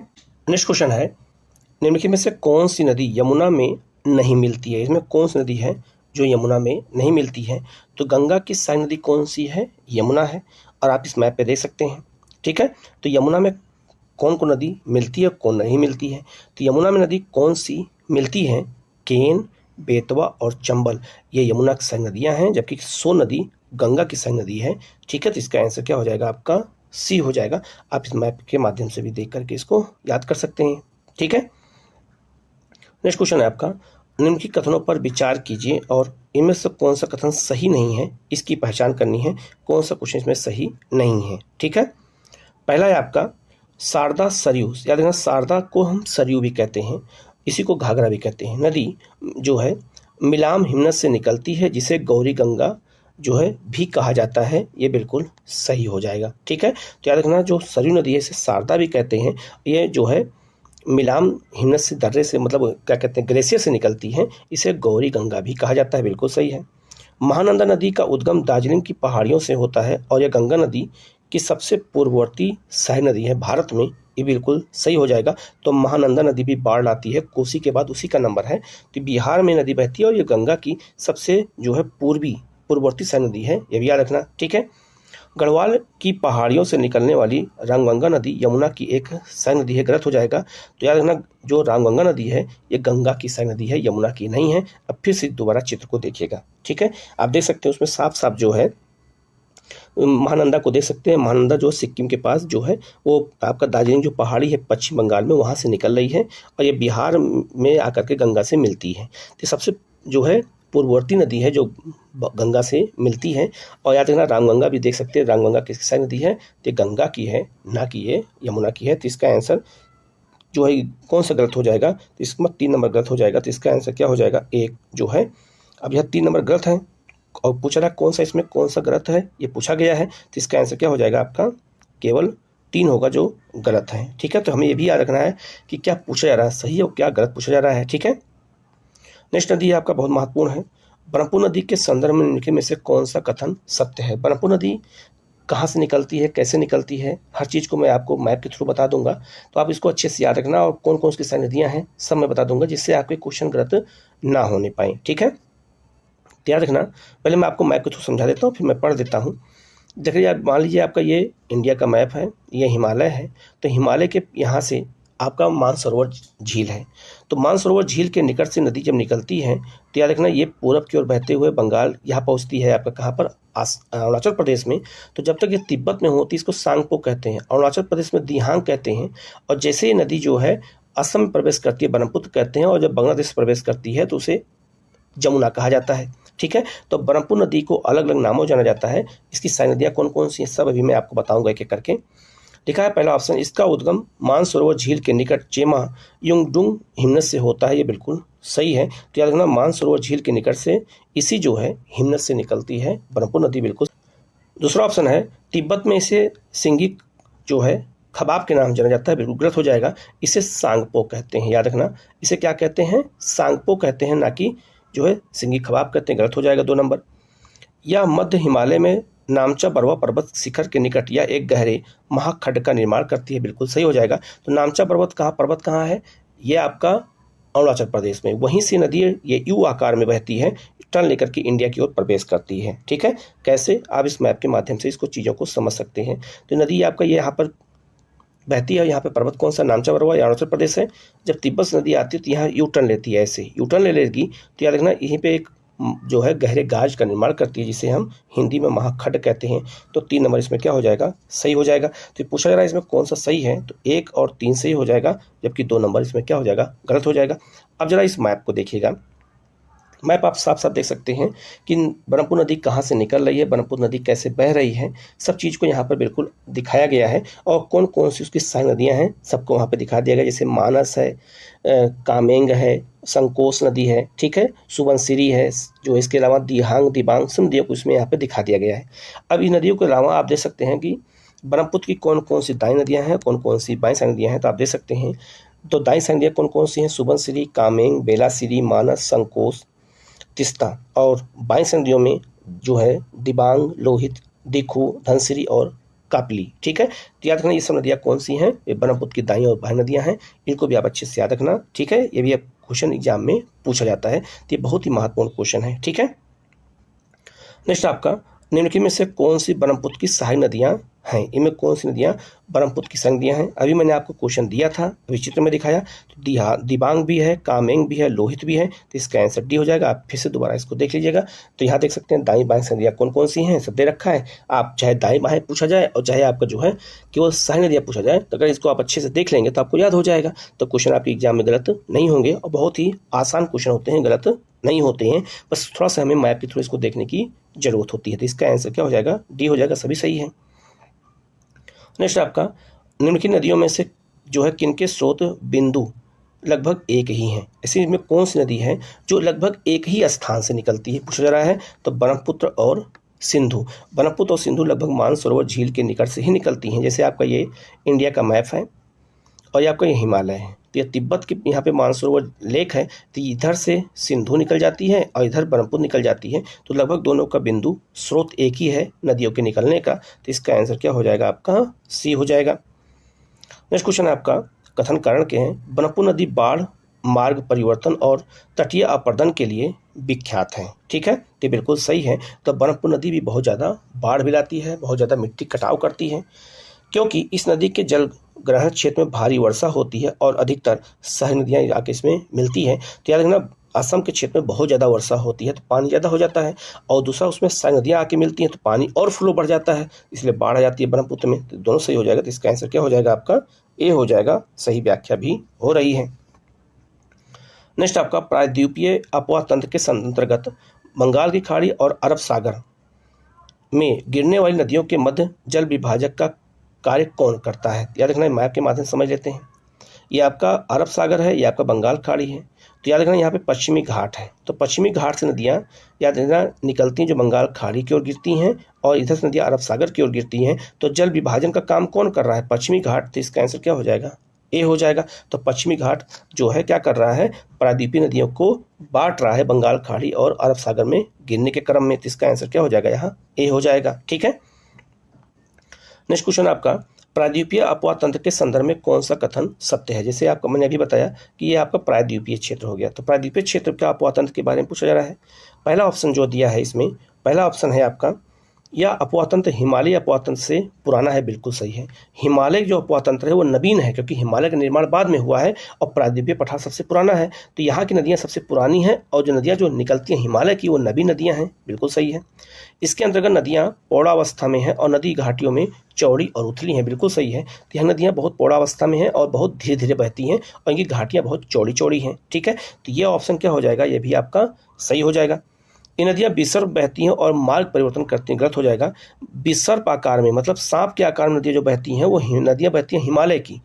नेक्स्ट क्वेश्चन है, निम्नलिखित में से कौन सी नदी यमुना में नहीं मिलती है? इसमें कौन सी नदी है जो यमुना में नहीं मिलती है? तो गंगा की सहायक नदी कौन सी है? यमुना है, और आप इस मैप पे देख सकते हैं। ठीक है, तो यमुना में कौन कौन नदी मिलती है, कौन नहीं मिलती है? तो यमुना में नदी कौन सी मिलती है? केन, बेतवा और चंबल, ये यमुना की सहायक नदियाँ हैं, जबकि सोन नदी गंगा की सहायक नदी है। ठीक है, तो इसका आंसर क्या हो जाएगा आपका? सी हो जाएगा। आप इस मैप के माध्यम से भी देख करके इसको याद कर सकते हैं। ठीक है। नेक्स्ट क्वेश्चन है आपका, निम्नलिखित कथनों पर विचार कीजिए और इनमें से कौन सा कथन सही नहीं है, इसकी पहचान करनी है, कौन सा क्वेश्चन इसमें सही नहीं है। ठीक है। पहला है आपका, शारदा सरयू, याद रखना शारदा को हम सरयू भी कहते हैं, इसी को घाघरा भी कहते हैं। नदी जो है मिलाम हिमनद से निकलती है, जिसे गौरी गंगा जो है भी कहा जाता है, ये बिल्कुल सही हो जाएगा। ठीक है। तो याद रखना जो सरयू नदी है इसे शारदा भी कहते हैं, ये जो है मिलाम हिमनद से दर्रे से मतलब क्या कहते हैं ग्लेशियर से निकलती है, इसे गौरी गंगा भी कहा जाता है, बिल्कुल सही है। महानंदा नदी का उद्गम दार्जिलिंग की पहाड़ियों से होता है और यह गंगा नदी की सबसे पूर्ववर्ती सहायक नदी है भारत में, ये बिल्कुल सही हो जाएगा। तो महानंदा नदी भी बाढ़ लाती है, कोसी के बाद उसी का नंबर है, तो बिहार में नदी बहती है और ये गंगा की सबसे जो है पूर्ववर्ती सहायक नदी है, ये भी याद रखना। ठीक है। गढ़वाल की पहाड़ियों से निकलने वाली रामगंगा नदी यमुना की एक सहायक नदी है, गलत हो जाएगा। तो याद रखना जो रामगंगा नदी है ये गंगा की सहायक नदी है, यमुना की नहीं है। अब फिर से दोबारा चित्र को देखिएगा। ठीक है। आप देख सकते हैं उसमें साफ साफ जो है महानंदा को देख सकते हैं। महानंदा जो सिक्किम के पास जो है वो आपका दार्जिलिंग जो पहाड़ी है पश्चिम बंगाल में, वहाँ से निकल रही है और ये बिहार में आकर के गंगा से मिलती है। तो सबसे जो है पूर्ववर्ती नदी है जो गंगा से मिलती है। और याद रखना रामगंगा भी देख सकते हैं, रामगंगा किसकी सहायक नदी है, तो गंगा की है, ना कि ये यमुना की है। तो इसका आंसर जो है कौन सा गलत हो जाएगा, तो इसमें 3 नंबर गलत हो जाएगा। तो इसका आंसर क्या हो जाएगा, 1 जो है। अब यह 3 नंबर गलत है और पूछा रहा कौन सा इसमें कौन सा गलत है, ये पूछा गया है। तो इसका आंसर क्या हो जाएगा आपका, केवल 3 होगा जो गलत है। ठीक है। तो हमें ये भी याद रखना है कि क्या पूछा जा रहा है सही और क्या गलत पूछा जा रहा है। ठीक है। नेक्स्ट नदी आपका बहुत महत्वपूर्ण है, ब्रह्मपुत्र नदी के संदर्भ में निम्नलिखित में से कौन सा कथन सत्य है। ब्रह्मपुत्र नदी कहाँ से निकलती है, कैसे निकलती है, हर चीज़ को मैं आपको मैप के थ्रू बता दूंगा, तो आप इसको अच्छे से याद रखना और कौन कौन सी सारी नदियाँ हैं सब मैं बता दूंगा, जिससे आपके क्वेश्चन गलत ना होने पाए। ठीक है। याद रखना, पहले मैं आपको मैप के थ्रू समझा देता हूँ, फिर मैं पढ़ देता हूँ। देखिए मान लीजिए आपका ये इंडिया का मैप है, ये हिमालय है, तो हिमालय के यहाँ से आपका मानसरोवर झील है। तो मानसरोवर झील के निकट से नदी जब निकलती है तो याद रखना ये पूरब की ओर बहते हुए बंगाल यहाँ पहुँचती है आपका कहाँ पर, अरुणाचल प्रदेश में। तो जब तक ये तिब्बत में होती है इसको सांगपो कहते हैं, अरुणाचल प्रदेश में दिहांग कहते हैं। और जैसे ये नदी जो है असम में प्रवेश करती है ब्रह्मपुत्र कहते हैं, और जब बांग्लादेश प्रवेश करती है तो उसे जमुना कहा जाता है। ठीक है। तो ब्रह्मपुत्र नदी को अलग अलग नामों जाना जाता है। इसकी सारी नदियाँ कौन कौन सी हैं सब अभी मैं आपको बताऊंगा एक एक करके। लिखा है पहला ऑप्शन, इसका उद्गम मानसरोवर झील के निकट चेमा युंगडुंग हिमनद से होता है, ये बिल्कुल सही है। तो याद रखना मानसरोवर झील के निकट से इसी जो है हिमनद से निकलती है ब्रह्मपुत्र नदी, बिल्कुल। दूसरा ऑप्शन है, तिब्बत में इसे सिंगिक जो है खबाब के नाम जाना जाता है, बिल्कुल गलत हो जाएगा। इसे सांगपो कहते हैं, याद रखना इसे क्या कहते हैं, सांगपो कहते हैं, ना कि जो है सिंगी खबाब कहते हैं, गलत हो जाएगा 2 नंबर। या मध्य हिमालय में नामचा बरवा पर्वत शिखर के निकट या एक गहरे महाखंड का निर्माण करती है, बिल्कुल सही हो जाएगा। तो नामचा पर्वत कहाँ है, ये आपका अरुणाचल प्रदेश में, वहीं से नदी ये यू आकार में बहती है, टर्न लेकर के इंडिया की ओर प्रवेश करती है। ठीक है। कैसे, आप इस मैप के माध्यम से इसको चीज़ों को समझ सकते हैं। तो नदी आपका ये यहाँ पर बहती है, यहाँ पे पर्वत कौन सा, नामचा बरवा अरुणाचल प्रदेश है। जब तिब्बत से नदी आती है तो यहाँ यू टर्न लेती है, ऐसे यू टर्न ले लेगी तो याद रखना यहीं पे एक जो है गहरे गाज का निर्माण करती है, जिसे हम हिंदी में महाखंड कहते हैं। तो 3 नंबर इसमें क्या हो जाएगा, सही हो जाएगा। तो पूछा जा रहा है इसमें कौन सा सही है, तो 1 और 3 सही हो जाएगा, जबकि 2 नंबर इसमें क्या हो जाएगा, गलत हो जाएगा। अब जरा इस मैप को देखिएगा, मैप आप साफ साफ देख सकते हैं कि ब्रह्मपुत्र नदी कहाँ से निकल रही है, ब्रह्मपुत्र नदी कैसे बह रही है, सब चीज़ को यहाँ पर बिल्कुल दिखाया गया है। और कौन कौन सी उसकी सहायक नदियाँ हैं सबको वहाँ पे दिखा दिया गया, जैसे मानस है, कामेंग है, संकोस नदी है, ठीक है, सुबनसिरी है, जो इसके अलावा दिहांग दिबांग सब नदियों को इसमें यहाँ पे दिखा दिया गया है। अब इन नदियों के अलावा आप देख सकते हैं कि ब्रह्मपुत्र की कौन कौन सी दाएँ नदियाँ हैं, कौन कौन सी बाएँ सहायक नदियाँ हैं, तो आप देख सकते हैं। तो दाएँ सहायक नदियाँ कौन कौन सी हैं, सुबनसिरी, कामेंग, बेलासिरी, मानस, संकोस, तिस्ता। और बाएं नदियों में जो है दिबांग, लोहित, दिखू, धनसिरी और कापली। ठीक है। तो याद रखना ये सब नदियाँ कौन सी हैं, ये ब्रह्मपुत्र की दाएं और बाएं नदियाँ हैं, इनको भी आप अच्छे से याद रखना। ठीक है। ये भी अब क्वेश्चन एग्जाम में पूछा जाता है, तो ये बहुत ही महत्वपूर्ण क्वेश्चन है। ठीक है। नेक्स्ट आपका, निम्नलिखित में से कौन सी ब्रह्मपुत्र की सहायक नदियाँ हैं। इनमें कौन सी नदियाँ ब्रह्मपुत्र की संग नदियाँ हैं? अभी मैंने आपको क्वेश्चन दिया था, अभी चित्र में दिखाया। तो दिबांग भी है, कामेंग भी है, लोहित भी है, तो इसका आंसर डी हो जाएगा। आप फिर से दोबारा इसको देख लीजिएगा। तो यहाँ देख सकते हैं दाएं बाएं संग नदियाँ कौन कौन सी हैं, सब दे रखा है। आप चाहे दाएं बाएं पूछा जाए और चाहे आपका जो है केवल सारी नदियाँ पूछा जाए, तो अगर इसको आप अच्छे से देख लेंगे तो आपको याद हो जाएगा। तो क्वेश्चन आपके एग्जाम में गलत नहीं होंगे और बहुत ही आसान क्वेश्चन होते हैं, गलत नहीं होते हैं। बस थोड़ा सा हमें मैप के थ्रू इसको देखने की जरूरत होती है। तो इसका आंसर क्या हो जाएगा? डी हो जाएगा, सभी सही है। नेक्स्ट आपका, निम्नलिखित नदियों में से जो है किनके स्रोत बिंदु लगभग एक ही हैं? ऐसे इसमें कौन सी नदी है जो लगभग एक ही स्थान से निकलती है, पूछा जा रहा है। तो ब्रह्मपुत्र और सिंधु। ब्रह्मपुत्र और सिंधु लगभग मानसरोवर झील के निकट से ही निकलती हैं। जैसे आपका ये इंडिया का मैप है और ये आपका ये हिमालय है, तो ये तिब्बत के यहाँ पे मानसरोवर लेक है, तो इधर से सिंधु निकल जाती है और इधर ब्रह्मपुत्र निकल जाती है। तो लगभग दोनों का बिंदु स्रोत एक ही है नदियों के निकलने का। तो इसका आंसर क्या हो जाएगा? आपका सी हो जाएगा। नेक्स्ट क्वेश्चन आपका कथन कारण के हैं। ब्रह्मपुत्र नदी बाढ़, मार्ग परिवर्तन और तटीय अपरदन के लिए विख्यात है। ठीक है, तो बिल्कुल सही है। तो ब्रह्मपुत्र नदी भी बहुत ज़्यादा बाढ़ भी लाती है, बहुत ज़्यादा मिट्टी कटाव करती है, क्योंकि इस नदी के जल ग्रहण क्षेत्र में भारी वर्षा होती है और अधिकतर सारी नदियाँ आके इसमें मिलती हैं। तो याद रखना, असम के क्षेत्र में बहुत ज़्यादा वर्षा होती है तो पानी ज़्यादा हो जाता है, और दूसरा उसमें सारी नदियाँ आके मिलती हैं तो पानी और फ्लो बढ़ जाता है, इसलिए बाढ़ आ जाती है ब्रह्मपुत्र में। तो दोनों सही हो जाएगा। तो इसका आंसर क्या हो जाएगा? आपका ए हो जाएगा, सही व्याख्या भी हो रही है। नेक्स्ट आपका प्रायद्वीपीय अपवाह तंत्र के अंतर्गत बंगाल की खाड़ी और अरब सागर में गिरने वाली नदियों के मध्य जल विभाजक का कार्य कौन करता है? याद रखना, मैप के माध्यम से समझ लेते हैं। ये आपका अरब सागर है, ये आपका बंगाल खाड़ी है। तो याद रखना यहाँ पे पश्चिमी घाट है, तो पश्चिमी घाट से नदियाँ याद रखना निकलती हैं जो बंगाल खाड़ी की ओर गिरती हैं, और इधर से नदियाँ अरब सागर की ओर गिरती हैं। तो जल विभाजन का काम कौन कर रहा है? पश्चिमी घाट। तो इसका आंसर क्या हो जाएगा? ए हो जाएगा। तो पश्चिमी घाट जो है क्या कर रहा है? प्रायद्वीपीय नदियों को बांट रहा है बंगाल खाड़ी और अरब सागर में गिरने के क्रम में। तो इसका आंसर क्या हो जाएगा? यहाँ ए हो जाएगा। ठीक है। नेक्स्ट क्वेश्चन आपका, प्रायद्वीपीय अपवाह तंत्र के संदर्भ में कौन सा कथन सत्य है? जैसे आपको मैंने अभी बताया कि ये आपका प्रायद्वीपीय क्षेत्र हो गया, तो प्रायद्वीपीय क्षेत्र का अपवाह तंत्र के बारे में पूछा जा रहा है। पहला ऑप्शन जो दिया है इसमें, पहला ऑप्शन है आपका, यह अपवाह तंत्र हिमालय अपवाह तंत्र से पुराना है। बिल्कुल सही है। हिमालय जो अपवाह तंत्र है वो नवीन है, क्योंकि हिमालय का निर्माण बाद में हुआ है और प्रायद्वीपीय पठार सबसे पुराना है। तो यहाँ की नदियाँ सबसे पुरानी हैं और जो नदियाँ जो निकलती हैं हिमालय की वो नवीन नदियाँ हैं। बिल्कुल सही है। इसके अंतर्गत नदियाँ पौड़ावस्था में हैं और नदी घाटियों में चौड़ी और उथली हैं। बिल्कुल सही है। तो यह नदियाँ बहुत पौड़ावस्था में हैं और बहुत धीरे धीरे बहती हैं और इनकी घाटियाँ बहुत चौड़ी चौड़ी हैं। ठीक है, तो ये ऑप्शन क्या हो जाएगा? ये भी आपका सही हो जाएगा। ये नदियाँ विसर्प बहती हैं और मार्ग परिवर्तन करती हैं। गलत हो जाएगा। विसर्प आकार में मतलब सांप के आकार में नदियाँ जो बहती हैं वो नदियाँ बहती हैं हिमालय की।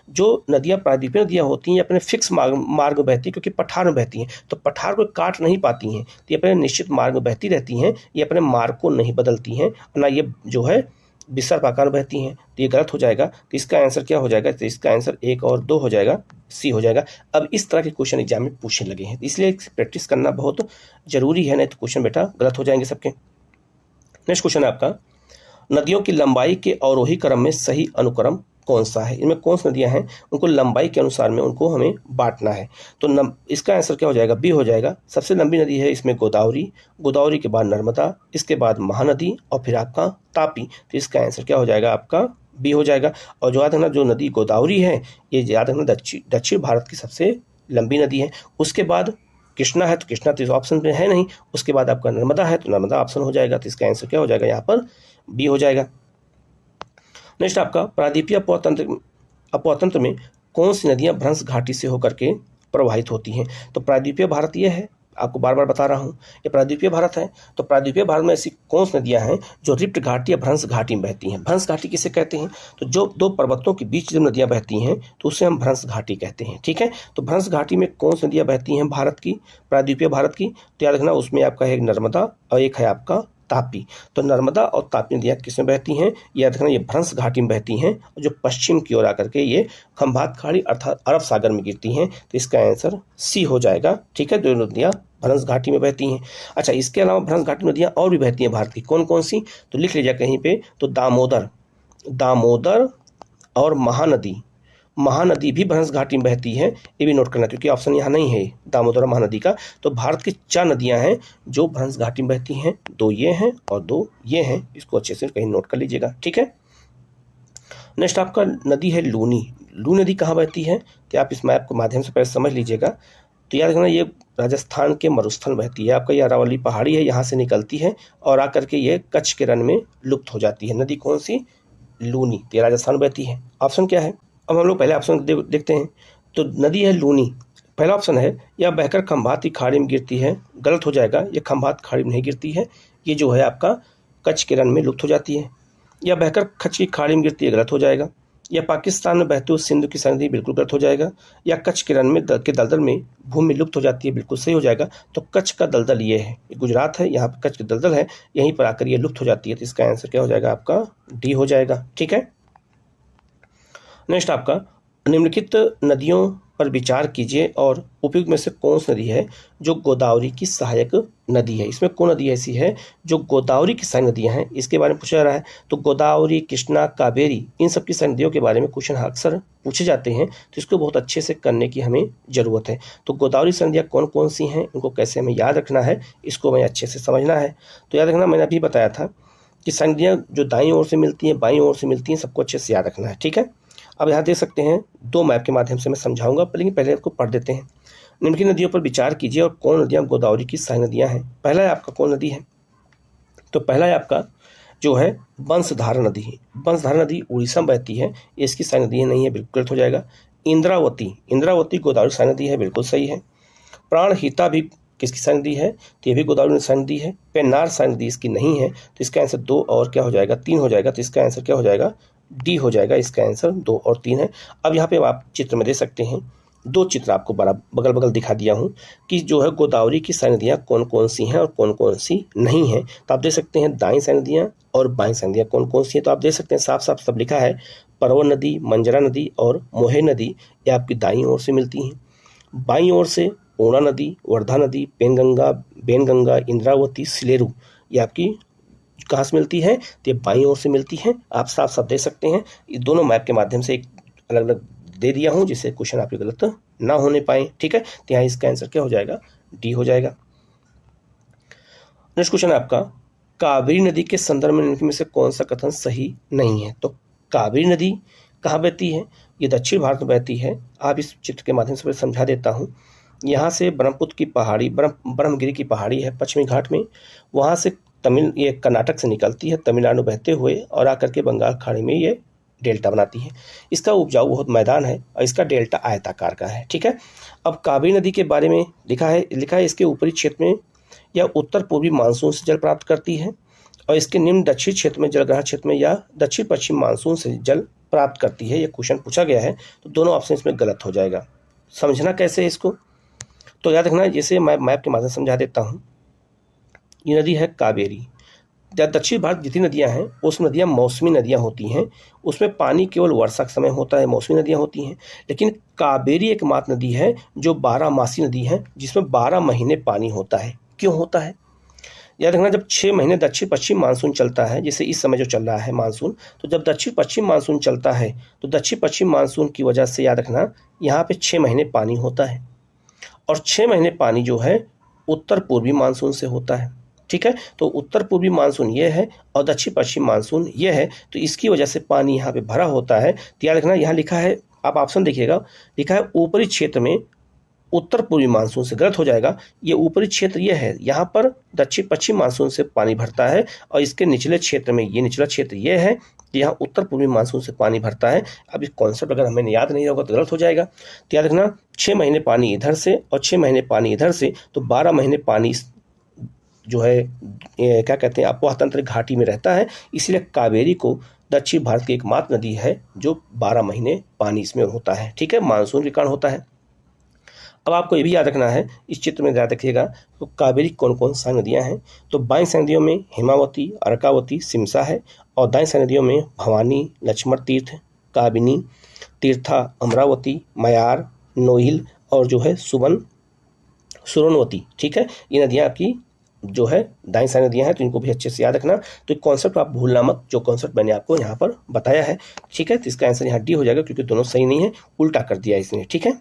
जो नदियाँ प्रायद्वीपीय नदियाँ होती हैं ये अपने फिक्स मार्ग में बहती हैं, क्योंकि पठार में बहती हैं, तो पठार को काट नहीं पाती हैं, तो ये अपने निश्चित मार्ग में बहती रहती हैं। ये अपने मार्ग को नहीं बदलती हैं, ना ये जो है विसर्प आकार बहती हैं। तो ये गलत हो जाएगा। तो इसका आंसर क्या हो जाएगा? तो इसका आंसर 1 और 2 हो जाएगा, सी हो जाएगा। अब इस तरह के क्वेश्चन एग्जाम में पूछने लगे हैं, इसलिए प्रैक्टिस करना बहुत जरूरी है, नहीं तो क्वेश्चन बेटा गलत हो जाएंगे सबके। नेक्स्ट क्वेश्चन है आपका, नदियों की लंबाई के अवरोही क्रम में सही अनुक्रम कौन सा है? इनमें कौन सी नदियां हैं उनको लंबाई के अनुसार में उनको हमें बांटना है। तो इसका आंसर क्या हो जाएगा? बी हो जाएगा। सबसे लंबी नदी है इसमें गोदावरी, गोदावरी के बाद नर्मदा, इसके बाद महानदी और फिर आपका तापी। तो इसका आंसर क्या हो जाएगा? आपका बी हो जाएगा। और जो याद रखना, जो नदी गोदावरी है ये याद रखना दक्षिण भारत की सबसे लंबी नदी है। उसके बाद कृष्णा है, तो कृष्णा तो इस ऑप्शन में है नहीं। उसके बाद आपका नर्मदा है, तो नर्मदा ऑप्शन हो जाएगा। तो इसका आंसर क्या हो जाएगा? यहाँ पर बी हो जाएगा। नेक्स्ट आपका, प्रायद्वीपीय अपवाह तंत्र में कौन सी नदियां भ्रंश घाटी से होकर के प्रवाहित होती हैं? तो प्रायद्वीपीय भारत ये है, आपको बार बार बता रहा हूँ, ये प्रायद्वीपीय भारत है। तो प्रायद्वीपीय भारत में ऐसी कौन सी नदियां हैं जो रिफ्ट घाटी या भ्रंश घाटी में बहती हैं? भ्रंश घाटी किसे कहते हैं? तो जो दो पर्वतों के बीच जब नदियां बहती हैं तो उसे हम भ्रंश घाटी कहते हैं। ठीक है, तो भ्रंश घाटी में कौन सी नदियां बहती हैं भारत की, प्रायद्वीपीय भारत की? तो याद रखना, उसमें आपका एक नर्मदा और एक है आपका तापी। तो नर्मदा और तापी नदियाँ किसमें बहती हैं? याद रखना, ये भ्रंश घाटी में बहती हैं, जो पश्चिम की ओर आकर के ये खंभात खाड़ी अर्थात अरब सागर में गिरती हैं। तो इसका आंसर सी हो जाएगा। ठीक है, जो नदियाँ भ्रंश घाटी में बहती हैं। अच्छा, इसके अलावा भ्रंश घाटी नदियाँ और भी बहती हैं भारत की, कौन कौन सी? तो लिख लीजिए कहीं पे। तो दामोदर और महानदी, महानदी भी भ्रंश घाटी में बहती है, ये भी नोट करना, क्योंकि ऑप्शन यहाँ नहीं है दामोदर और महानदी का। तो भारत की 4 नदियाँ हैं जो भ्रंश घाटी में बहती हैं, 2 ये हैं और 2 ये हैं। इसको अच्छे से कहीं नोट कर लीजिएगा। ठीक है, नेक्स्ट आपका नदी है लूनी। लू नदी कहाँ बहती है, तो आप इस मैप के माध्यम से पहले समझ लीजिएगा। तो याद रखना, ये राजस्थान के मरुस्थल बहती है। आपका ये अरावली पहाड़ी है, यहाँ से निकलती है और आकर के ये कच्छ के रण में लुप्त हो जाती है। नदी कौन सी, लूनी, तो ये राजस्थान बहती है। ऑप्शन क्या है, अब हम लोग पहले ऑप्शन देखते हैं। तो नदी है लूनी, पहला ऑप्शन है, यह बहकर खंभात की खाड़ी में गिरती है। गलत हो जाएगा, ये खंभात खाड़ी में नहीं गिरती है, ये जो है आपका कच्छ के रण में लुप्त हो जाती है। या बहकर कच्छ की खाड़ी में गिरती है, गलत हो जाएगा। या पाकिस्तान में बहते हुए सिंधु की सनदी, बिल्कुल गलत हो जाएगा। या कच्छ के रण में के दलदल में भूमि लुप्त हो जाती है, बिल्कुल सही हो जाएगा। तो कच्छ का दलदल ये है, ये गुजरात है, यहाँ पर कच्छ का दलदल है, यहीं पर आकर ये लुप्त हो जाती है। तो इसका आंसर क्या हो जाएगा, आपका डी हो जाएगा। ठीक है। नेक्स्ट आपका, निम्नलिखित नदियों पर विचार कीजिए और उपयुक्त में से कौन सी नदी है जो गोदावरी की सहायक नदी है। इसमें कौन नदी ऐसी है जो गोदावरी की सहायक नदियां हैं, इसके बारे में पूछा जा रहा है। तो गोदावरी, कृष्णा, कावेरी, इन सब की सहायक नदियों के बारे में क्वेश्चन अक्सर पूछे जाते हैं, तो इसको बहुत अच्छे से करने की हमें ज़रूरत है। तो गोदावरी सहायक नदियाँ कौन कौन सी हैं, उनको कैसे हमें याद रखना है, इसको हमें अच्छे से समझना है। तो याद रखना, मैंने अभी बताया था कि सहायक नदियाँ जो दाईं ओर से मिलती हैं, बाईं ओर से मिलती हैं, सबको अच्छे से याद रखना है। ठीक है। अब यहाँ देख सकते हैं, दो मैप के माध्यम से मैं समझाऊंगा, लेकिन पहले आपको पढ़ देते हैं। निम्नलिखित नदियों पर विचार कीजिए और कौन नदियाँ गोदावरी की सहायक नदियाँ हैं। पहला है आपका कौन नदी है, तो पहला है आपका जो है बंसधारा नदी है। बंसधारा नदी उड़ीसा में बहती है, इसकी सहायक नदी नहीं है, बिल्कुल गलत हो जाएगा। इंद्रावती, इंद्रावती गोदावरी सहायक नदी है, बिल्कुल सही है। प्राणहिता भी किसकी सहायक नदी है, तो ये भी गोदावरी सहायक नदी है। पेन्नार सहायक नदी इसकी नहीं है, तो इसका आंसर 2 और क्या हो जाएगा, 3 हो जाएगा। तो इसका आंसर क्या हो जाएगा, डी हो जाएगा। इसका आंसर 2 और 3 है। अब यहाँ पे आप चित्र में देख सकते हैं, दो चित्र आपको बगल बगल दिखा दिया हूँ कि जो है गोदावरी की सहायक नदियाँ कौन कौन सी हैं और कौन कौन सी नहीं हैं। तो आप देख सकते हैं दाईं सहायक नदियाँ और बाईं सहायक नदियाँ कौन कौन सी हैं। तो आप देख सकते हैं साफ साफ सब लिखा है, परवन नदी, मंजरा नदी और मोहे नदी, ये आपकी दाईं ओर से मिलती हैं। बाईं ओर से पूर्णा नदी, वर्धा नदी, बेनगंगा, इंद्रावती, सिलेरू, ये आपकी कहाँ से मिलती है, तो ये बाईं ओर से मिलती है। आप साफ साफ देख सकते हैं, ये दोनों मैप के माध्यम से एक अलग अलग दे दिया हूँ, जिससे क्वेश्चन आपके गलत ना होने पाए। ठीक है। तो यहाँ इसका आंसर क्या हो जाएगा, डी हो जाएगा। नेक्स्ट क्वेश्चन है आपका, कावेरी नदी के संदर्भ में इनमें से कौन सा कथन सही नहीं है। तो कावेरी नदी कहाँ बहती है, ये दक्षिण भारत में बहती है। आप इस चित्र के माध्यम से समझा देता हूँ। यहाँ से ब्रह्मपुत्र की पहाड़ी, ब्रह्मगिरी की पहाड़ी है पश्चिमी घाट में, वहाँ से ये कर्नाटक से निकलती है, तमिलनाडु बहते हुए और आकर के बंगाल खाड़ी में ये डेल्टा बनाती है। इसका उपजाऊ बहुत मैदान है और इसका डेल्टा आयताकार का है। ठीक है। अब कावेरी नदी के बारे में लिखा है इसके ऊपरी क्षेत्र में या उत्तर पूर्वी मानसून से जल प्राप्त करती है और इसके निम्न दक्षिण क्षेत्र में, जलग्रहण क्षेत्र में या दक्षिण पश्चिम मानसून से जल प्राप्त करती है। यह क्वेश्चन पूछा गया है, तो दोनों ऑप्शन इसमें गलत हो जाएगा। समझना कैसे है इसको, तो याद रखना, जैसे मैं मैप के माध्यम से समझा देता हूँ। ये नदी है कावेरी। दक्षिण भारत जितनी नदियां हैं उस नदियां मौसमी नदियां होती हैं, उसमें पानी केवल वर्षा के समय होता है, मौसमी नदियां होती हैं। लेकिन कावेरी एकमात्र नदी है जो 12 मासी नदी है, जिसमें 12 महीने पानी होता है। क्यों होता है, याद रखना, जब 6 महीने दक्षिण पश्चिम मानसून चलता है, जैसे इस समय जो चल रहा है मानसून, तो जब दक्षिण पश्चिम मानसून चलता है तो दक्षिण पश्चिम मानसून की वजह से याद रखना यहाँ पे 6 महीने पानी होता है और 6 महीने पानी जो है उत्तर पूर्वी मानसून से होता है। ठीक है। तो उत्तर पूर्वी मानसून ये है और दक्षिण पश्चिम मानसून ये है, तो इसकी वजह से पानी यहाँ पे भरा होता है। तो याद रखना, यहाँ लिखा है, आप ऑप्शन देखिएगा, लिखा है ऊपरी क्षेत्र में उत्तर पूर्वी मानसून से, गलत हो जाएगा। ये ऊपरी क्षेत्र ये है, यहाँ पर दक्षिण पश्चिम मानसून से पानी भरता है और इसके निचले क्षेत्र में, ये निचला क्षेत्र ये है, यहाँ उत्तर पूर्वी मानसून से पानी भरता है। अब इस कॉन्सेप्ट अगर हमें याद नहीं होगा तो गलत हो जाएगा। तो याद रखना, 6 महीने पानी इधर से और 6 महीने पानी इधर से, तो 12 महीने पानी जो है क्या कहते हैं, अपोह तंत्र घाटी में रहता है। इसलिए कावेरी को दक्षिण भारत की एकमात्र नदी है जो 12 महीने पानी इसमें होता है। ठीक है, मानसून के कारण होता है। अब आपको ये भी याद रखना है, इस चित्र में याद रखिएगा, तो कावेरी कौन कौन सी नदियाँ हैं। तो बाईं सहायक नदियों में हेमावती, अर्कावती, सिमसा है और दाईं सहायक नदियों में भवानी, लक्ष्मण तीर्थ, काबिनी, तीर्था, अमरावती, मयार, नोहिल और जो है सुरनवती। ठीक है, ये नदियाँ आपकी जो है दाईं सहायक नदियाँ हैं, तो इनको भी अच्छे से याद रखना। तो कॉन्सेप्ट आप भूलना मत, जो कॉन्सेप्ट मैंने आपको यहाँ पर बताया है। ठीक है, तो इसका आंसर यहाँ डी हो जाएगा, क्योंकि दोनों सही नहीं है, उल्टा कर दिया इसने। ठीक है।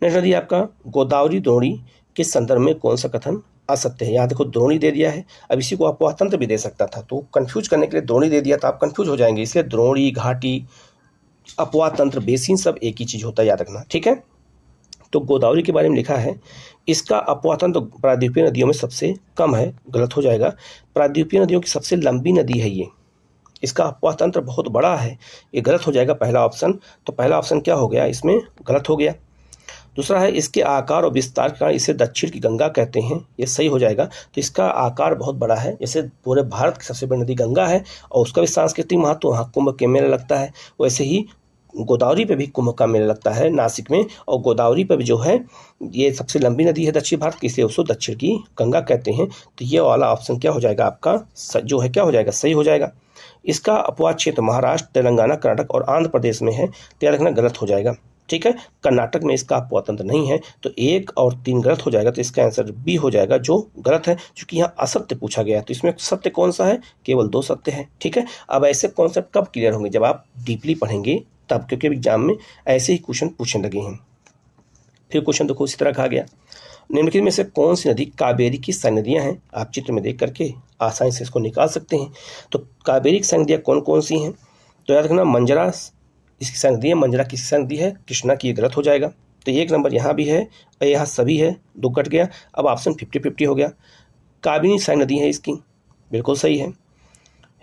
नेक्स्ट नदी आपका गोदावरी द्रोणी के संदर्भ में कौन सा कथन असत्य है। यहाँ देखो द्रोणी दे दिया है, अब इसी को अपवाह तंत्र भी दे सकता था, तो कंफ्यूज करने के लिए द्रोणी दे दिया तो आप कंफ्यूज हो जाएंगे, इसलिए द्रोणी, घाटी, अपवाह तंत्र, बेसिन सब एक ही चीज होता है, याद रखना, ठीक है। तो गोदावरी के बारे में लिखा है, इसका अपवाह तंत्र प्रायद्वीपीय नदियों में सबसे कम है, गलत हो जाएगा। प्रायद्वीपीय नदियों की सबसे लंबी नदी है ये, इसका अपवाह तंत्र बहुत बड़ा है, ये गलत हो जाएगा पहला ऑप्शन। तो पहला ऑप्शन क्या हो गया, इसमें गलत हो गया। दूसरा है, इसके आकार और विस्तार के कारण इसे दक्षिण की गंगा कहते हैं, ये सही हो जाएगा। तो इसका आकार बहुत बड़ा है, जैसे पूरे भारत की सबसे बड़ी नदी गंगा है और उसका भी सांस्कृतिक महत्व, वहाँ कुंभ के मेला लगता है, वैसे ही गोदावरी पे भी कुंभ का मेला लगता है नासिक में, और गोदावरी पे भी जो है ये सबसे लंबी नदी है दक्षिण भारत की, इसलिए उसको दक्षिण की गंगा कहते हैं। तो ये वाला ऑप्शन क्या हो जाएगा आपका, जो है क्या हो जाएगा, सही हो जाएगा। इसका अपवाह क्षेत्र महाराष्ट्र, तेलंगाना, कर्नाटक और आंध्र प्रदेश में है, तो याद रखना गलत हो जाएगा, ठीक है। कर्नाटक में इसका अपवाह तंत्र नहीं है, तो 1 और 3 गलत हो जाएगा, तो इसका आंसर बी हो जाएगा जो गलत है, क्योंकि यहाँ असत्य पूछा गया है। तो इसमें सत्य कौन सा है, केवल 2 सत्य है, ठीक है। अब ऐसे कॉन्सेप्ट कब क्लियर होंगे, जब आप डीपली पढ़ेंगे तब, क्योंकि एग्जाम में ऐसे ही क्वेश्चन पूछने लगे हैं। फिर क्वेश्चन देखो इसी तरह कहा गया, निम्नलिखित में से कौन सी नदी कावेरी की सारी नदियां हैं, आप चित्र में देख करके आसानी से इसको निकाल सकते हैं। तो कावेरी की सारी नदियां कौन कौन सी हैं, तो याद रखना मंजरा इसकी सारी नदी है, मंजरा किसकी सारी नदी है, कृष्णा की, गलत हो जाएगा। तो 1 नंबर यहाँ भी है और यहाँ सभी है, 2 कट गया, अब ऑप्शन 50-50 हो गया। काबिनी सारी नदी है इसकी, बिल्कुल सही है।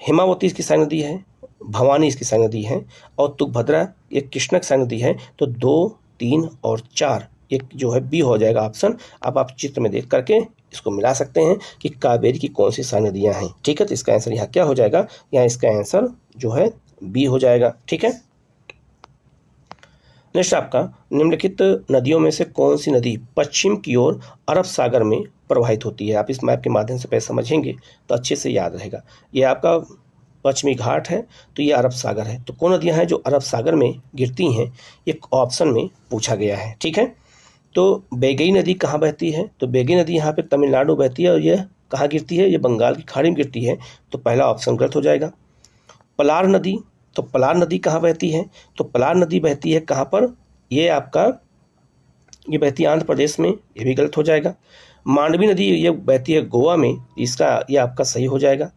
हिमावती इसकी सारी नदी है, भवानी इसकी सारी नदी है, और तुंगभद्रा ये कृष्णा की सारी नदी है। तो 2, 3 और 4 एक जो है बी हो जाएगा ऑप्शन। अब आप चित्र में देख करके इसको मिला सकते हैं कि कावेरी की कौन सी सारी नदियां हैं, ठीक है। तो इसका आंसर यहाँ क्या हो जाएगा, यहाँ इसका आंसर जो है बी हो जाएगा, ठीक है। नेक्स्ट आपका, निम्नलिखित नदियों में से कौन सी नदी पश्चिम की ओर अरब सागर में प्रवाहित होती है। आप इस मैप के माध्यम से पहले समझेंगे तो अच्छे से याद रहेगा। ये आपका पश्चिमी घाट है, तो ये अरब सागर है। तो कौन नदियां हैं जो अरब सागर में गिरती हैं, ये ऑप्शन में पूछा गया है, ठीक है। तो बेगई नदी कहाँ बहती है, तो बेगई नदी यहाँ पे तमिलनाडु बहती है, और ये कहाँ गिरती है, ये बंगाल की खाड़ी में गिरती है, तो पहला ऑप्शन गलत हो जाएगा। पलार नदी, तो पलार नदी कहाँ बहती है, तो पलार नदी बहती है कहाँ पर, ये आपका ये बहती है आंध्र प्रदेश में, ये भी गलत हो जाएगा। मांडवी नदी ये बहती है गोवा में, इसका ये आपका सही हो जाएगा।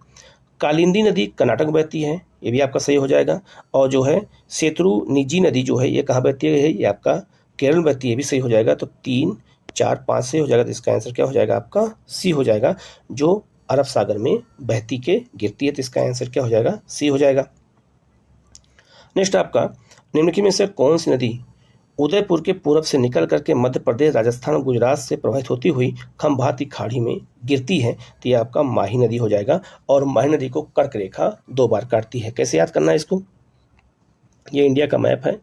कालिंदी नदी कर्नाटक में बहती है, ये भी आपका सही हो जाएगा। और जो है सेतुरुनिजी नदी जो है ये कहाँ बहती है, ये आपका केरल में बहती है, ये भी सही हो जाएगा। तो 3, 4, 5 सही हो जाएगा, तो इसका आंसर क्या हो जाएगा आपका सी हो जाएगा, जो अरब सागर में बहती के गिरती है, तो इसका आंसर क्या हो जाएगा, सी हो जाएगा। नेक्स्ट आपका, निम्नलिखित में से कौन सी नदी उदयपुर के पूरब से निकल करके मध्य प्रदेश, राजस्थान और गुजरात से प्रवाहित होती हुई खंभात की खाड़ी में गिरती है, तो ये आपका माही नदी हो जाएगा। और माही नदी को कर्क रेखा 2 बार काटती है। कैसे याद करना है इसको, ये इंडिया का मैप है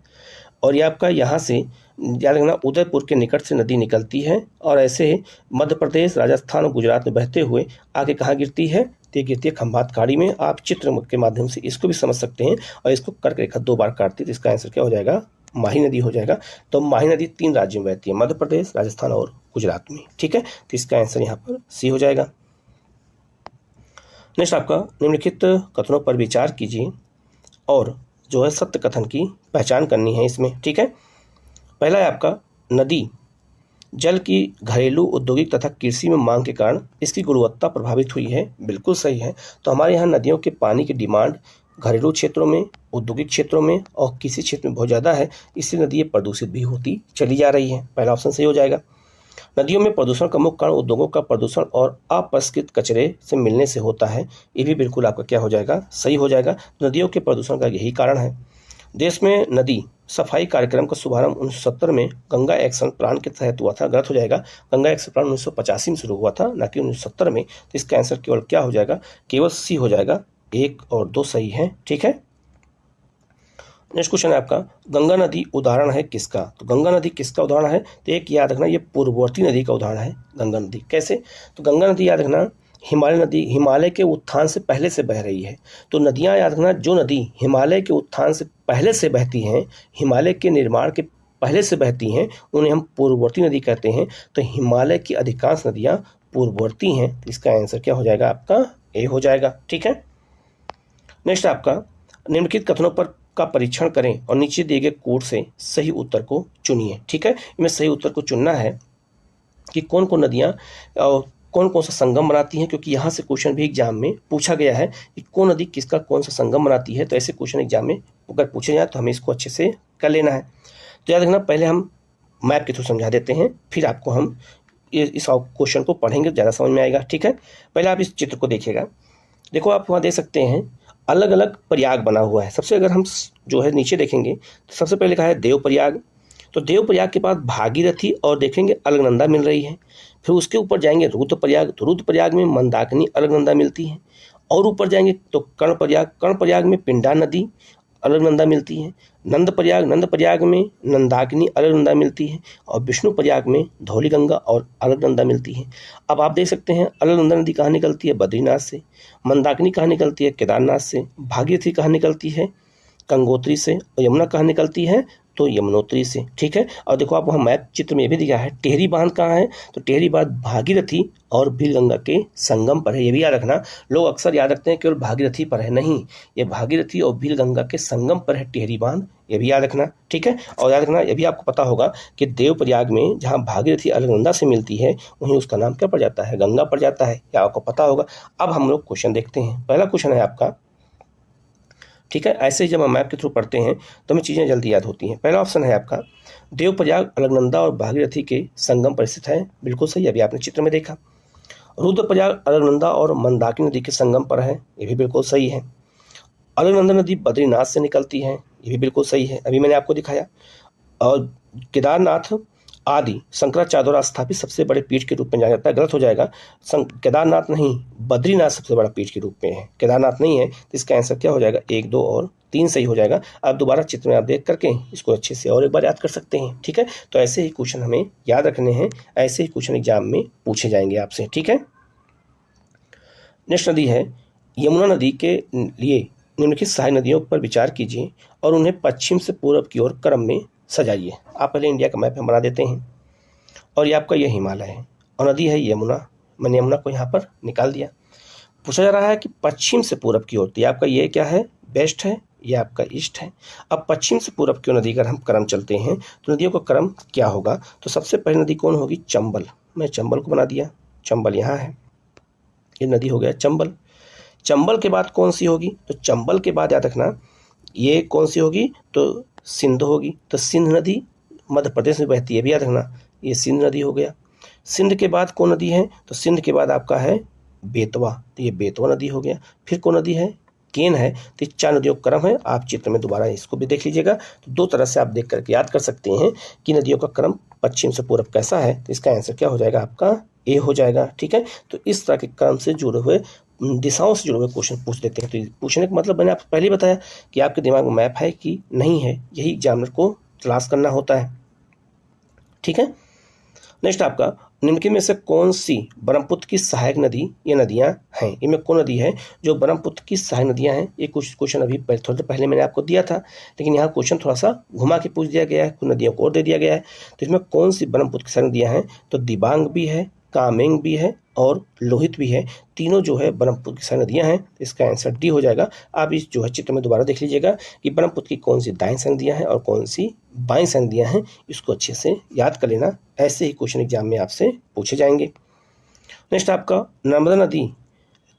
और ये आपका यहाँ से याद रखना उदयपुर के निकट से नदी निकलती है और ऐसे मध्य प्रदेश, राजस्थान और गुजरात में बहते हुए आगे कहाँ गिरती है, तो ये गिरती है खंभात खाड़ी में। आप चित्र के माध्यम से इसको भी समझ सकते हैं, और इसको कर्क रेखा 2 बार काटती है, तो इसका आंसर क्या हो जाएगा, माही नदी हो जाएगा। तो माही नदी 3 राज्यों में बहती है, मध्य प्रदेश, राजस्थान और गुजरात में, ठीक है। तो इसका आंसर यहाँ पर सी हो जाएगा। नेक्स्ट आपका, निम्नलिखित कथनों पर विचार कीजिए और जो है सत्य कथन की पहचान करनी है इसमें, ठीक है। पहला है आपका, नदी जल की घरेलू, औद्योगिक तथा कृषि में मांग के कारण इसकी गुणवत्ता प्रभावित हुई है, बिल्कुल सही है। तो हमारे यहाँ नदियों के पानी की डिमांड घरेलू क्षेत्रों में, औद्योगिक क्षेत्रों में और कृषि क्षेत्र में बहुत ज़्यादा है, इसलिए नदी प्रदूषित भी होती चली जा रही है, पहला ऑप्शन सही हो जाएगा। नदियों में प्रदूषण का मुख्य कारण उद्योगों का प्रदूषण और अपरिष्कृत कचरे से मिलने से होता है, ये भी बिल्कुल आपका क्या हो जाएगा, सही हो जाएगा। नदियों के प्रदूषण का यही कारण है। देश में नदी सफाई कार्यक्रम का शुभारंभ 1970 में गंगा एक्शन प्लान के तहत हुआ था, गलत हो जाएगा। गंगा एक्शन प्लान 1985 में शुरू हुआ था, ना कि 1970 में। तो इसका आंसर केवल क्या हो जाएगा, केवल सी हो जाएगा। 1 और 2 सही है, ठीक है। नेक्स्ट क्वेश्चन है आपका, गंगा नदी उदाहरण है किसका, तो गंगा नदी किसका उदाहरण है, तो एक याद रखना ये पूर्ववर्ती नदी का उदाहरण है गंगा नदी। कैसे, तो गंगा नदी याद रखना हिमालय नदी, हिमालय के उत्थान से पहले से बह रही है। तो नदियां याद रखना, जो नदी हिमालय के उत्थान से पहले से बहती हैं, हिमालय के निर्माण के पहले से बहती हैं, उन्हें हम पूर्ववर्ती नदी कहते हैं। तो हिमालय की अधिकांश नदियां पूर्ववर्ती हैं, तो इसका आंसर क्या हो जाएगा, आपका ए हो जाएगा, ठीक है। नेक्स्ट आपका, निम्नलिखित कथनों पर का परीक्षण करें और नीचे दिए गए कोड से सही उत्तर को चुनिए, ठीक है। इसमें सही उत्तर को चुनना है कि कौन कौन नदियां कौन कौन सा संगम बनाती है, क्योंकि यहाँ से क्वेश्चन भी एग्जाम में पूछा गया है कि कौन नदी किसका कौन सा संगम बनाती है। तो ऐसे क्वेश्चन एग्जाम में अगर पूछे जाए तो हमें इसको अच्छे से कर लेना है। तो याद रखना, पहले हम मैप के थ्रू समझा देते हैं, फिर आपको हम इस क्वेश्चन को पढ़ेंगे, ज़्यादा समझ में आएगा। ठीक है, पहले आप इस चित्र को देखिएगा। देखो आप वहाँ देख सकते हैं अलग अलग प्रयाग बना हुआ है। सबसे अगर हम जो है नीचे देखेंगे तो सबसे पहले लिखा है देव प्रयाग। तो देव प्रयाग के पास भागीरथी और देखेंगे अलकनंदा मिल रही है। फिर उसके ऊपर जाएंगे रुद्रप्रयाग, तो रुद्रप्रयाग में मंदाकिनी अलकनंदा मिलती है। और ऊपर जाएंगे तो कर्णप्रयाग, कर्णप्रयाग में पिंडा नदी अलकनंदा मिलती है। नंद प्रयाग में नंदाकिनी अलकनंदा मिलती है। और विष्णु प्रयाग में धौलीगंगा और अलकनंदा मिलती है। अब आप देख सकते हैं अलकनंदा नदी कहाँ निकलती है, बद्रीनाथ से। मंदाकिनी कहाँ निकलती है, केदारनाथ से। भागीरथी कहाँ निकलती है, गंगोत्री से। और यमुना कहाँ निकलती है, तो यमुनोत्री से। ठीक है, और देखो आप वहाँ मैप चित्र में भी दिया है टेहरी बांध कहाँ है, तो टेहरी बांध भागीरथी और भीलगंगा के संगम पर है। ये भी याद रखना, लोग अक्सर याद रखते हैं केवल भागीरथी पर है, नहीं, ये भागीरथी और भीलगंगा के संगम पर है टेहरी बांध, ये भी याद रखना। ठीक है, और याद रखना ये भी आपको पता होगा कि देवप्रयाग में जहाँ भागीरथी अलकनंदा से मिलती है वहीं उसका नाम क्या पड़ जाता है, गंगा पड़ जाता है, या आपको पता होगा। अब हम लोग क्वेश्चन देखते हैं। पहला क्वेश्चन है आपका, ठीक है, ऐसे ही जब हम मैप के थ्रू पढ़ते हैं तो हमें चीज़ें जल्दी याद होती हैं। पहला ऑप्शन है आपका देवप्रयाग अलकनंदा और भागीरथी के संगम पर स्थित है, बिल्कुल सही, अभी आपने चित्र में देखा। रुद्रप्रयाग अलकनंदा और मंदाकिनी नदी के संगम पर है, ये भी बिल्कुल सही है। अलकनंदा नदी बद्रीनाथ से निकलती है, ये भी बिल्कुल सही है, अभी मैंने आपको दिखाया। और केदारनाथ आदि शंकराचार्य द्वारा स्थापित सबसे बड़े पीठ के रूप में जाना जाता है, गलत हो जाएगा, केदारनाथ नहीं, बद्रीनाथ सबसे बड़ा पीठ के रूप में है, केदारनाथ नहीं है। तो इसका आंसर क्या हो जाएगा, 1, 2 और 3 सही हो जाएगा। अब दोबारा चित्र में आप देख करके इसको अच्छे से और एक बार याद कर सकते हैं। ठीक है, तो ऐसे ही क्वेश्चन हमें याद रखने हैं, ऐसे ही क्वेश्चन एग्जाम में पूछे जाएंगे आपसे। ठीक है, नेक्स्ट नदी है यमुना नदी के लिए निम्नलिखित सहायक नदियों पर विचार कीजिए और उन्हें पश्चिम से पूर्व की ओर क्रम में सजाइए। आप पहले इंडिया का मैप हम बना देते हैं, और ये आपका ये हिमालय है और नदी है यमुना। मैंने यमुना को यहाँ पर निकाल दिया। पूछा जा रहा है कि पश्चिम से पूर्व की ओर, तो ये आपका ये क्या है, वेस्ट है, ये आपका ईस्ट है। अब पश्चिम से पूर्व की ओर नदी का हम क्रम चलते हैं तो नदियों का क्रम क्या होगा, तो सबसे पहली नदी कौन होगी, चंबल। मैं चंबल को बना दिया, चंबल यहाँ है, ये नदी हो गया चंबल। चंबल के बाद कौन सी होगी, तो चंबल के बाद याद रखना ये कौन सी होगी, तो सिंध होगी। तो सिंध नदी मध्य प्रदेश में बहती है, भी याद रखना, ये सिंध नदी हो गया। सिंध के बाद कौन नदी है, तो सिंध के बाद आपका है बेतवा, तो ये बेतवा नदी हो गया। फिर कौन नदी है, केन है। तो 4 नदियों का क्रम है, आप चित्र में दोबारा इसको भी देख लीजिएगा। तो 2 तरह से आप देख करके याद कर सकते हैं कि नदियों का क्रम पश्चिम से पूर्व कैसा है। तो इसका आंसर क्या हो जाएगा, आपका ए हो जाएगा। ठीक है, तो इस तरह के क्रम से जुड़े हुए, दिशाओं से जुड़े हुए क्वेश्चन पूछ देते हैं। तो पूछने का मतलब मैंने आपको पहले ही बताया कि आपके दिमाग में मैप है कि नहीं है, यही एग्जामिनर को तलाश करना होता है। ठीक है, नेक्स्ट आपका निम्नलिखित में से कौन सी ब्रह्मपुत्र की सहायक नदी, ये नदियां हैं, इनमें कौन नदी है जो ब्रह्मपुत्र की सहायक नदियां हैं। ये कुछ क्वेश्चन अभी थोड़ी देर पहले मैंने आपको दिया था, लेकिन यहाँ क्वेश्चन थोड़ा सा घुमा के पूछ दिया गया है, कुछ नदियों को और दे दिया गया है। तो इसमें कौन सी ब्रह्मपुत्र की सहायक नदियां हैं, तो दिबांग भी है, कामेंग भी है और लोहित भी है। तीनों जो है ब्रह्मपुत्र की सहायक नदियां हैं। इसका आंसर डी हो जाएगा। आप इस जो है चित्र में दोबारा देख लीजिएगा कि ब्रह्मपुत्र की कौन सी दाएं सहायक नदियां हैं और कौन सी बाएं सहायक नदियां हैं, इसको अच्छे से याद कर लेना। ऐसे ही क्वेश्चन एग्जाम में आपसे पूछे जाएंगे। नेक्स्ट आपका नर्मदा नदी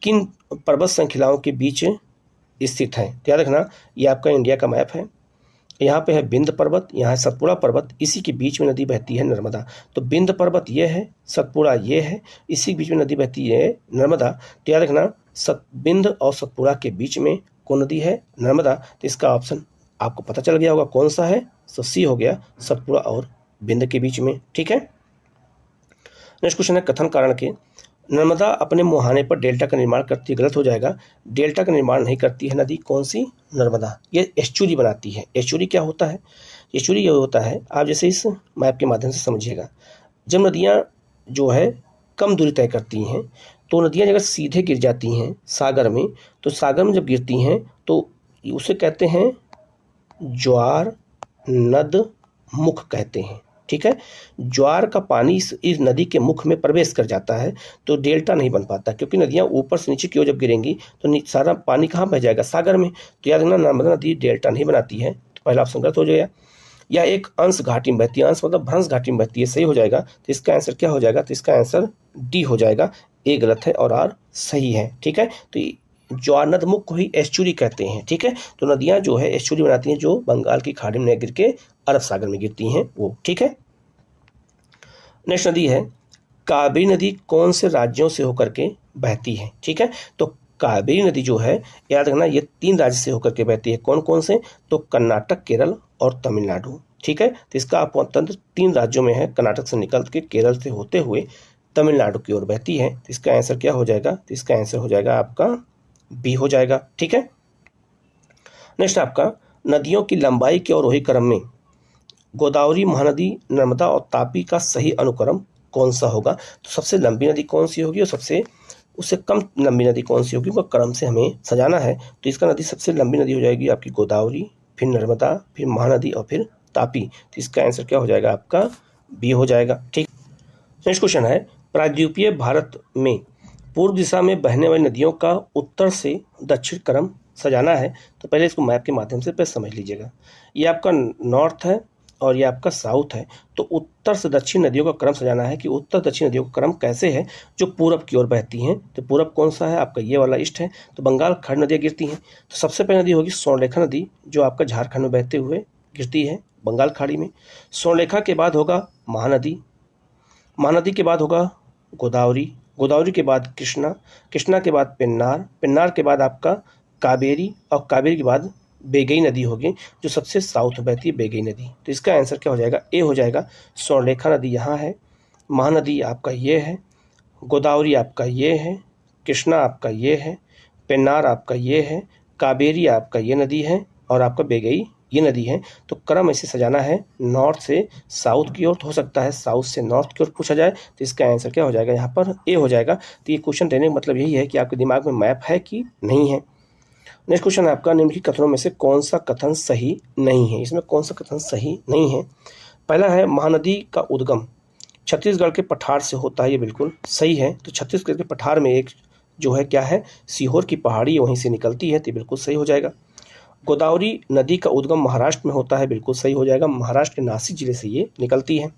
किन पर्वत श्रृंखलाओं के बीच स्थित है, तो याद रखना ये आपका इंडिया का मैप है। यहाँ पे है विंध्य पर्वत, यहाँ है सतपुड़ा पर्वत, इसी के बीच में नदी बहती है नर्मदा। तो विंध्य पर्वत ये है, सतपुड़ा ये है, इसी के बीच में नदी बहती है नर्मदा। तो याद रखना विंध्य और सतपुड़ा के बीच में कौन नदी है, नर्मदा। तो इसका ऑप्शन आपको पता चल गया होगा कौन सा है, तो सी हो गया, सतपुड़ा और विंध्य के बीच में। ठीक है, नेक्स्ट क्वेश्चन है कथन कारण के, नर्मदा अपने मुहाने पर डेल्टा का निर्माण करती है, गलत हो जाएगा। डेल्टा का निर्माण नहीं करती है नदी, कौन सी, नर्मदा। ये एस्चुरी बनाती है। एस्चुरी क्या होता है, एस्चुरी ये होता है, आप जैसे इस मैप के माध्यम से समझिएगा, जब नदियाँ जो है कम दूरी तय करती हैं तो नदियाँ अगर सीधे गिर जाती हैं सागर में, तो सागर में जब गिरती हैं तो उसे कहते हैं ज्वार नद मुख कहते हैं। ठीक है, ज्वार का पानी इस नदी के मुख में प्रवेश कर जाता है तो डेल्टा नहीं बन पाता, क्योंकि नदियाँ ऊपर से नीचे की ओर जब गिरेंगी तो सारा पानी कहाँ बह जाएगा, सागर में। तो याद रखना नर्मदा नदी डेल्टा नहीं बनाती है, तो पहला ऑप्शन गलत हो जाएगा। या एक अंश घाटी में बहती है, अंश मतलब भ्रंश घाटी में बहती है, सही हो जाएगा। तो इसका आंसर क्या हो जाएगा, तो इसका आंसर डी हो जाएगा, ए गलत है और आर सही है। ठीक है, तो ज्वार नदमुख को ही एस्चुरी कहते हैं। ठीक है, तो नदियां जो है एस्चुरी बनाती हैं जो बंगाल की खाड़ी में गिर के अरब सागर में गिरती हैं वो। ठीक है, नेक्स्ट नदी है कावेरी नदी कौन से राज्यों से होकर के बहती है। ठीक है, तो कावेरी नदी जो है याद रखना ये 3 राज्य से होकर के बहती है। कौन कौन से, तो कर्नाटक, केरल और तमिलनाडु। ठीक है, तो इसका अपतंत्र 3 राज्यों में है, कर्नाटक से निकल के केरल से होते हुए तमिलनाडु की ओर बहती है। तो इसका आंसर क्या हो जाएगा, तो इसका आंसर हो जाएगा आपका बी हो जाएगा। ठीक है, नेक्स्ट आपका नदियों की लंबाई के अवरोही क्रम में गोदावरी, महानदी, नर्मदा और तापी का सही अनुक्रम कौन सा होगा। तो सबसे लंबी नदी कौन सी होगी और सबसे उससे कम लंबी नदी कौन सी होगी, वो क्रम से हमें सजाना है। तो इसका नदी सबसे लंबी नदी हो जाएगी आपकी गोदावरी, फिर नर्मदा, फिर महानदी और फिर तापी। तो इसका आंसर क्या हो जाएगा आपका बी हो जाएगा। ठीक, नेक्स्ट क्वेश्चन है प्रायद्वीपीय भारत में पूर्व दिशा में बहने वाली नदियों का उत्तर से दक्षिण क्रम सजाना है। तो पहले इसको मैप के माध्यम से पहले समझ लीजिएगा। ये आपका नॉर्थ है और ये आपका साउथ है। तो उत्तर से दक्षिण नदियों का क्रम सजाना है कि उत्तर दक्षिण नदियों का क्रम कैसे है, जो पूरब की ओर बहती हैं। तो पूरब कौन सा है आपका, ये वाला ईस्ट है। तो बंगाल खाड़ी नदियाँ गिरती हैं। तो सबसे पहले नदी होगी स्वर्णरेखा नदी, जो आपका झारखंड में बहते हुए गिरती है बंगाल खाड़ी में। स्वर्णरेखा के बाद होगा महानदी, महानदी के बाद होगा गोदावरी, गोदावरी के बाद कृष्णा, कृष्णा के बाद पेन्नार, पेन्नार के बाद आपका कावेरी और कावेरी के बाद बेगई नदी होगी, जो सबसे साउथ में बहती है बेगई नदी। तो इसका आंसर क्या हो जाएगा, ए हो जाएगा। स्वर्णरेखा नदी यहाँ है, महानदी आपका ये है, गोदावरी आपका ये है, कृष्णा आपका ये है, पेन्नार आपका ये है, कावेरी आपका ये नदी है और आपका बेगई ये नदी है। तो क्रम ऐसे सजाना है नॉर्थ से साउथ की ओर, तो हो सकता है साउथ से नॉर्थ की ओर पूछा जाए। तो इसका आंसर क्या हो जाएगा, यहाँ पर ए हो जाएगा। तो ये क्वेश्चन देने का मतलब यही है कि आपके दिमाग में मैप है कि नहीं है। नेक्स्ट क्वेश्चन है आपका निम्नलिखित कथनों में से कौन सा कथन सही नहीं है। इसमें कौन सा कथन सही नहीं है। पहला है महानदी का उद्गम छत्तीसगढ़ के पठार से होता है, ये बिल्कुल सही है। तो छत्तीसगढ़ के पठार में एक जो है क्या है, सीहोर की पहाड़ी वहीं से निकलती है, तो बिल्कुल सही हो जाएगा। गोदावरी नदी का उद्गम महाराष्ट्र में होता है, बिल्कुल सही हो जाएगा, महाराष्ट्र के नासिक जिले से ये निकलती है।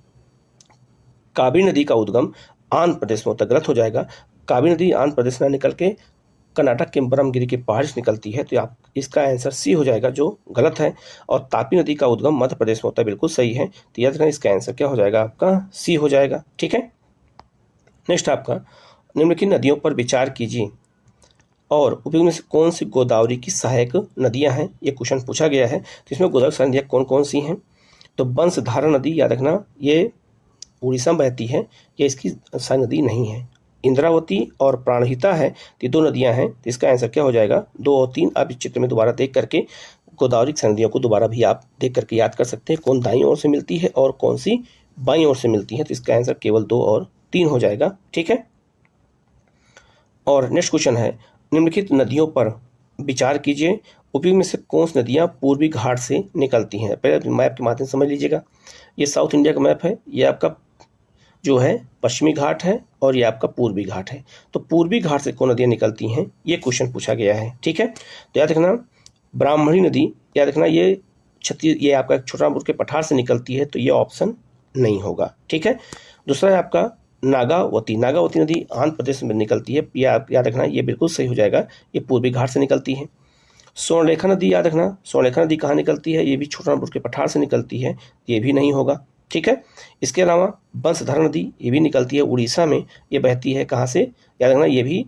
कावेरी नदी का उद्गम आंध्र प्रदेश में होता है, गलत हो जाएगा। कावेरी नदी आंध्र प्रदेश में निकल के कर्नाटक के ब्रह्मगिरी के पहाड़ से निकलती है, तो आप इसका आंसर सी हो जाएगा, जो गलत है। और तापी नदी का उद्गम मध्य प्रदेश में होता है, बिल्कुल सही है। तो याद रखना इसका आंसर क्या हो जाएगा आपका सी हो जाएगा। ठीक है, नेक्स्ट आपका निम्नलिखित नदियों पर विचार कीजिए और उपयुक्त में से कौन सी गोदावरी की सहायक नदियां हैं, ये क्वेश्चन पूछा गया है। तो इसमें गोदावरी की नदियाँ कौन कौन सी हैं, तो बंसधारा नदी याद रखना ये उड़ीसा में बहती है, ये इसकी सहायक नदी नहीं है। इंद्रावती और प्राणहिता है, ये 2 नदियां हैं। तो इसका आंसर क्या हो जाएगा 2 और 3। आप इस चित्र में दोबारा देख करके गोदावरी की नदियों को दोबारा भी आप देख करके याद कर सकते हैं, कौन दाईं ओर से मिलती है और कौन सी बाईं ओर से मिलती है। तो इसका आंसर केवल 2 और 3 हो जाएगा। ठीक है, और नेक्स्ट क्वेश्चन है निम्नलिखित नदियों पर विचार कीजिए, उपयुक्त में से कौन सी नदियाँ पूर्वी घाट से निकलती हैं। पहले मैप के माध्यम से समझ लीजिएगा। ये साउथ इंडिया का मैप है, ये आपका जो है पश्चिमी घाट है और ये आपका पूर्वी घाट है। तो पूर्वी घाट से कौन नदियाँ निकलती हैं, ये क्वेश्चन पूछा गया है। ठीक है, तो याद रखना ब्राह्मणी नदी याद रखना ये आपका छोटानागपुर के पठार से निकलती है, तो ये ऑप्शन नहीं होगा। ठीक है, दूसरा है आपका नागावती, नागावती नदी आंध्र प्रदेश में निकलती है, ये आप याद रखना ये बिल्कुल सही हो जाएगा, ये पूर्वी घाट से निकलती है। स्वर्णरेखा नदी याद रखना, स्वर्णरेखा नदी कहाँ निकलती है, ये भी छोटानागपुर के पठार से निकलती है, ये भी नहीं होगा। ठीक है, इसके अलावा बंसधारा नदी ये भी निकलती है उड़ीसा में, ये बहती है कहाँ से याद रखना, ये भी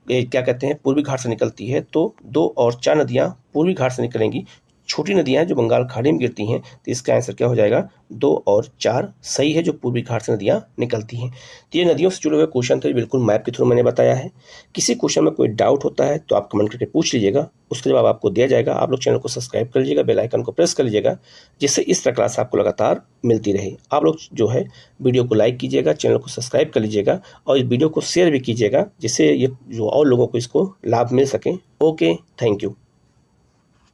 क्या कहते हैं पूर्वी घाट से निकलती है। तो 2 और 4 नदियाँ पूर्वी घाट से निकलेंगी, छोटी नदियाँ जो बंगाल खाड़ी में गिरती हैं। तो इसका आंसर क्या हो जाएगा 2 और 4 सही है, जो पूर्वी घाट से नदियाँ निकलती हैं। तो ये नदियों से जुड़े हुए क्वेश्चन थे, बिल्कुल मैप के थ्रू मैंने बताया है। किसी क्वेश्चन में कोई डाउट होता है तो आप कमेंट करके पूछ लीजिएगा, उसका जवाब आपको दिया जाएगा। आप लोग चैनल को सब्सक्राइब कर लीजिएगा, बेल आइकन को प्रेस कर लीजिएगा, जिससे इस तरह क्लास आपको लगातार मिलती रहे। आप लोग जो है वीडियो को लाइक कीजिएगा, चैनल को सब्सक्राइब कर लीजिएगा और इस वीडियो को शेयर भी कीजिएगा, जिससे ये जो और लोगों को इसको लाभ मिल सके। Okay, thank you.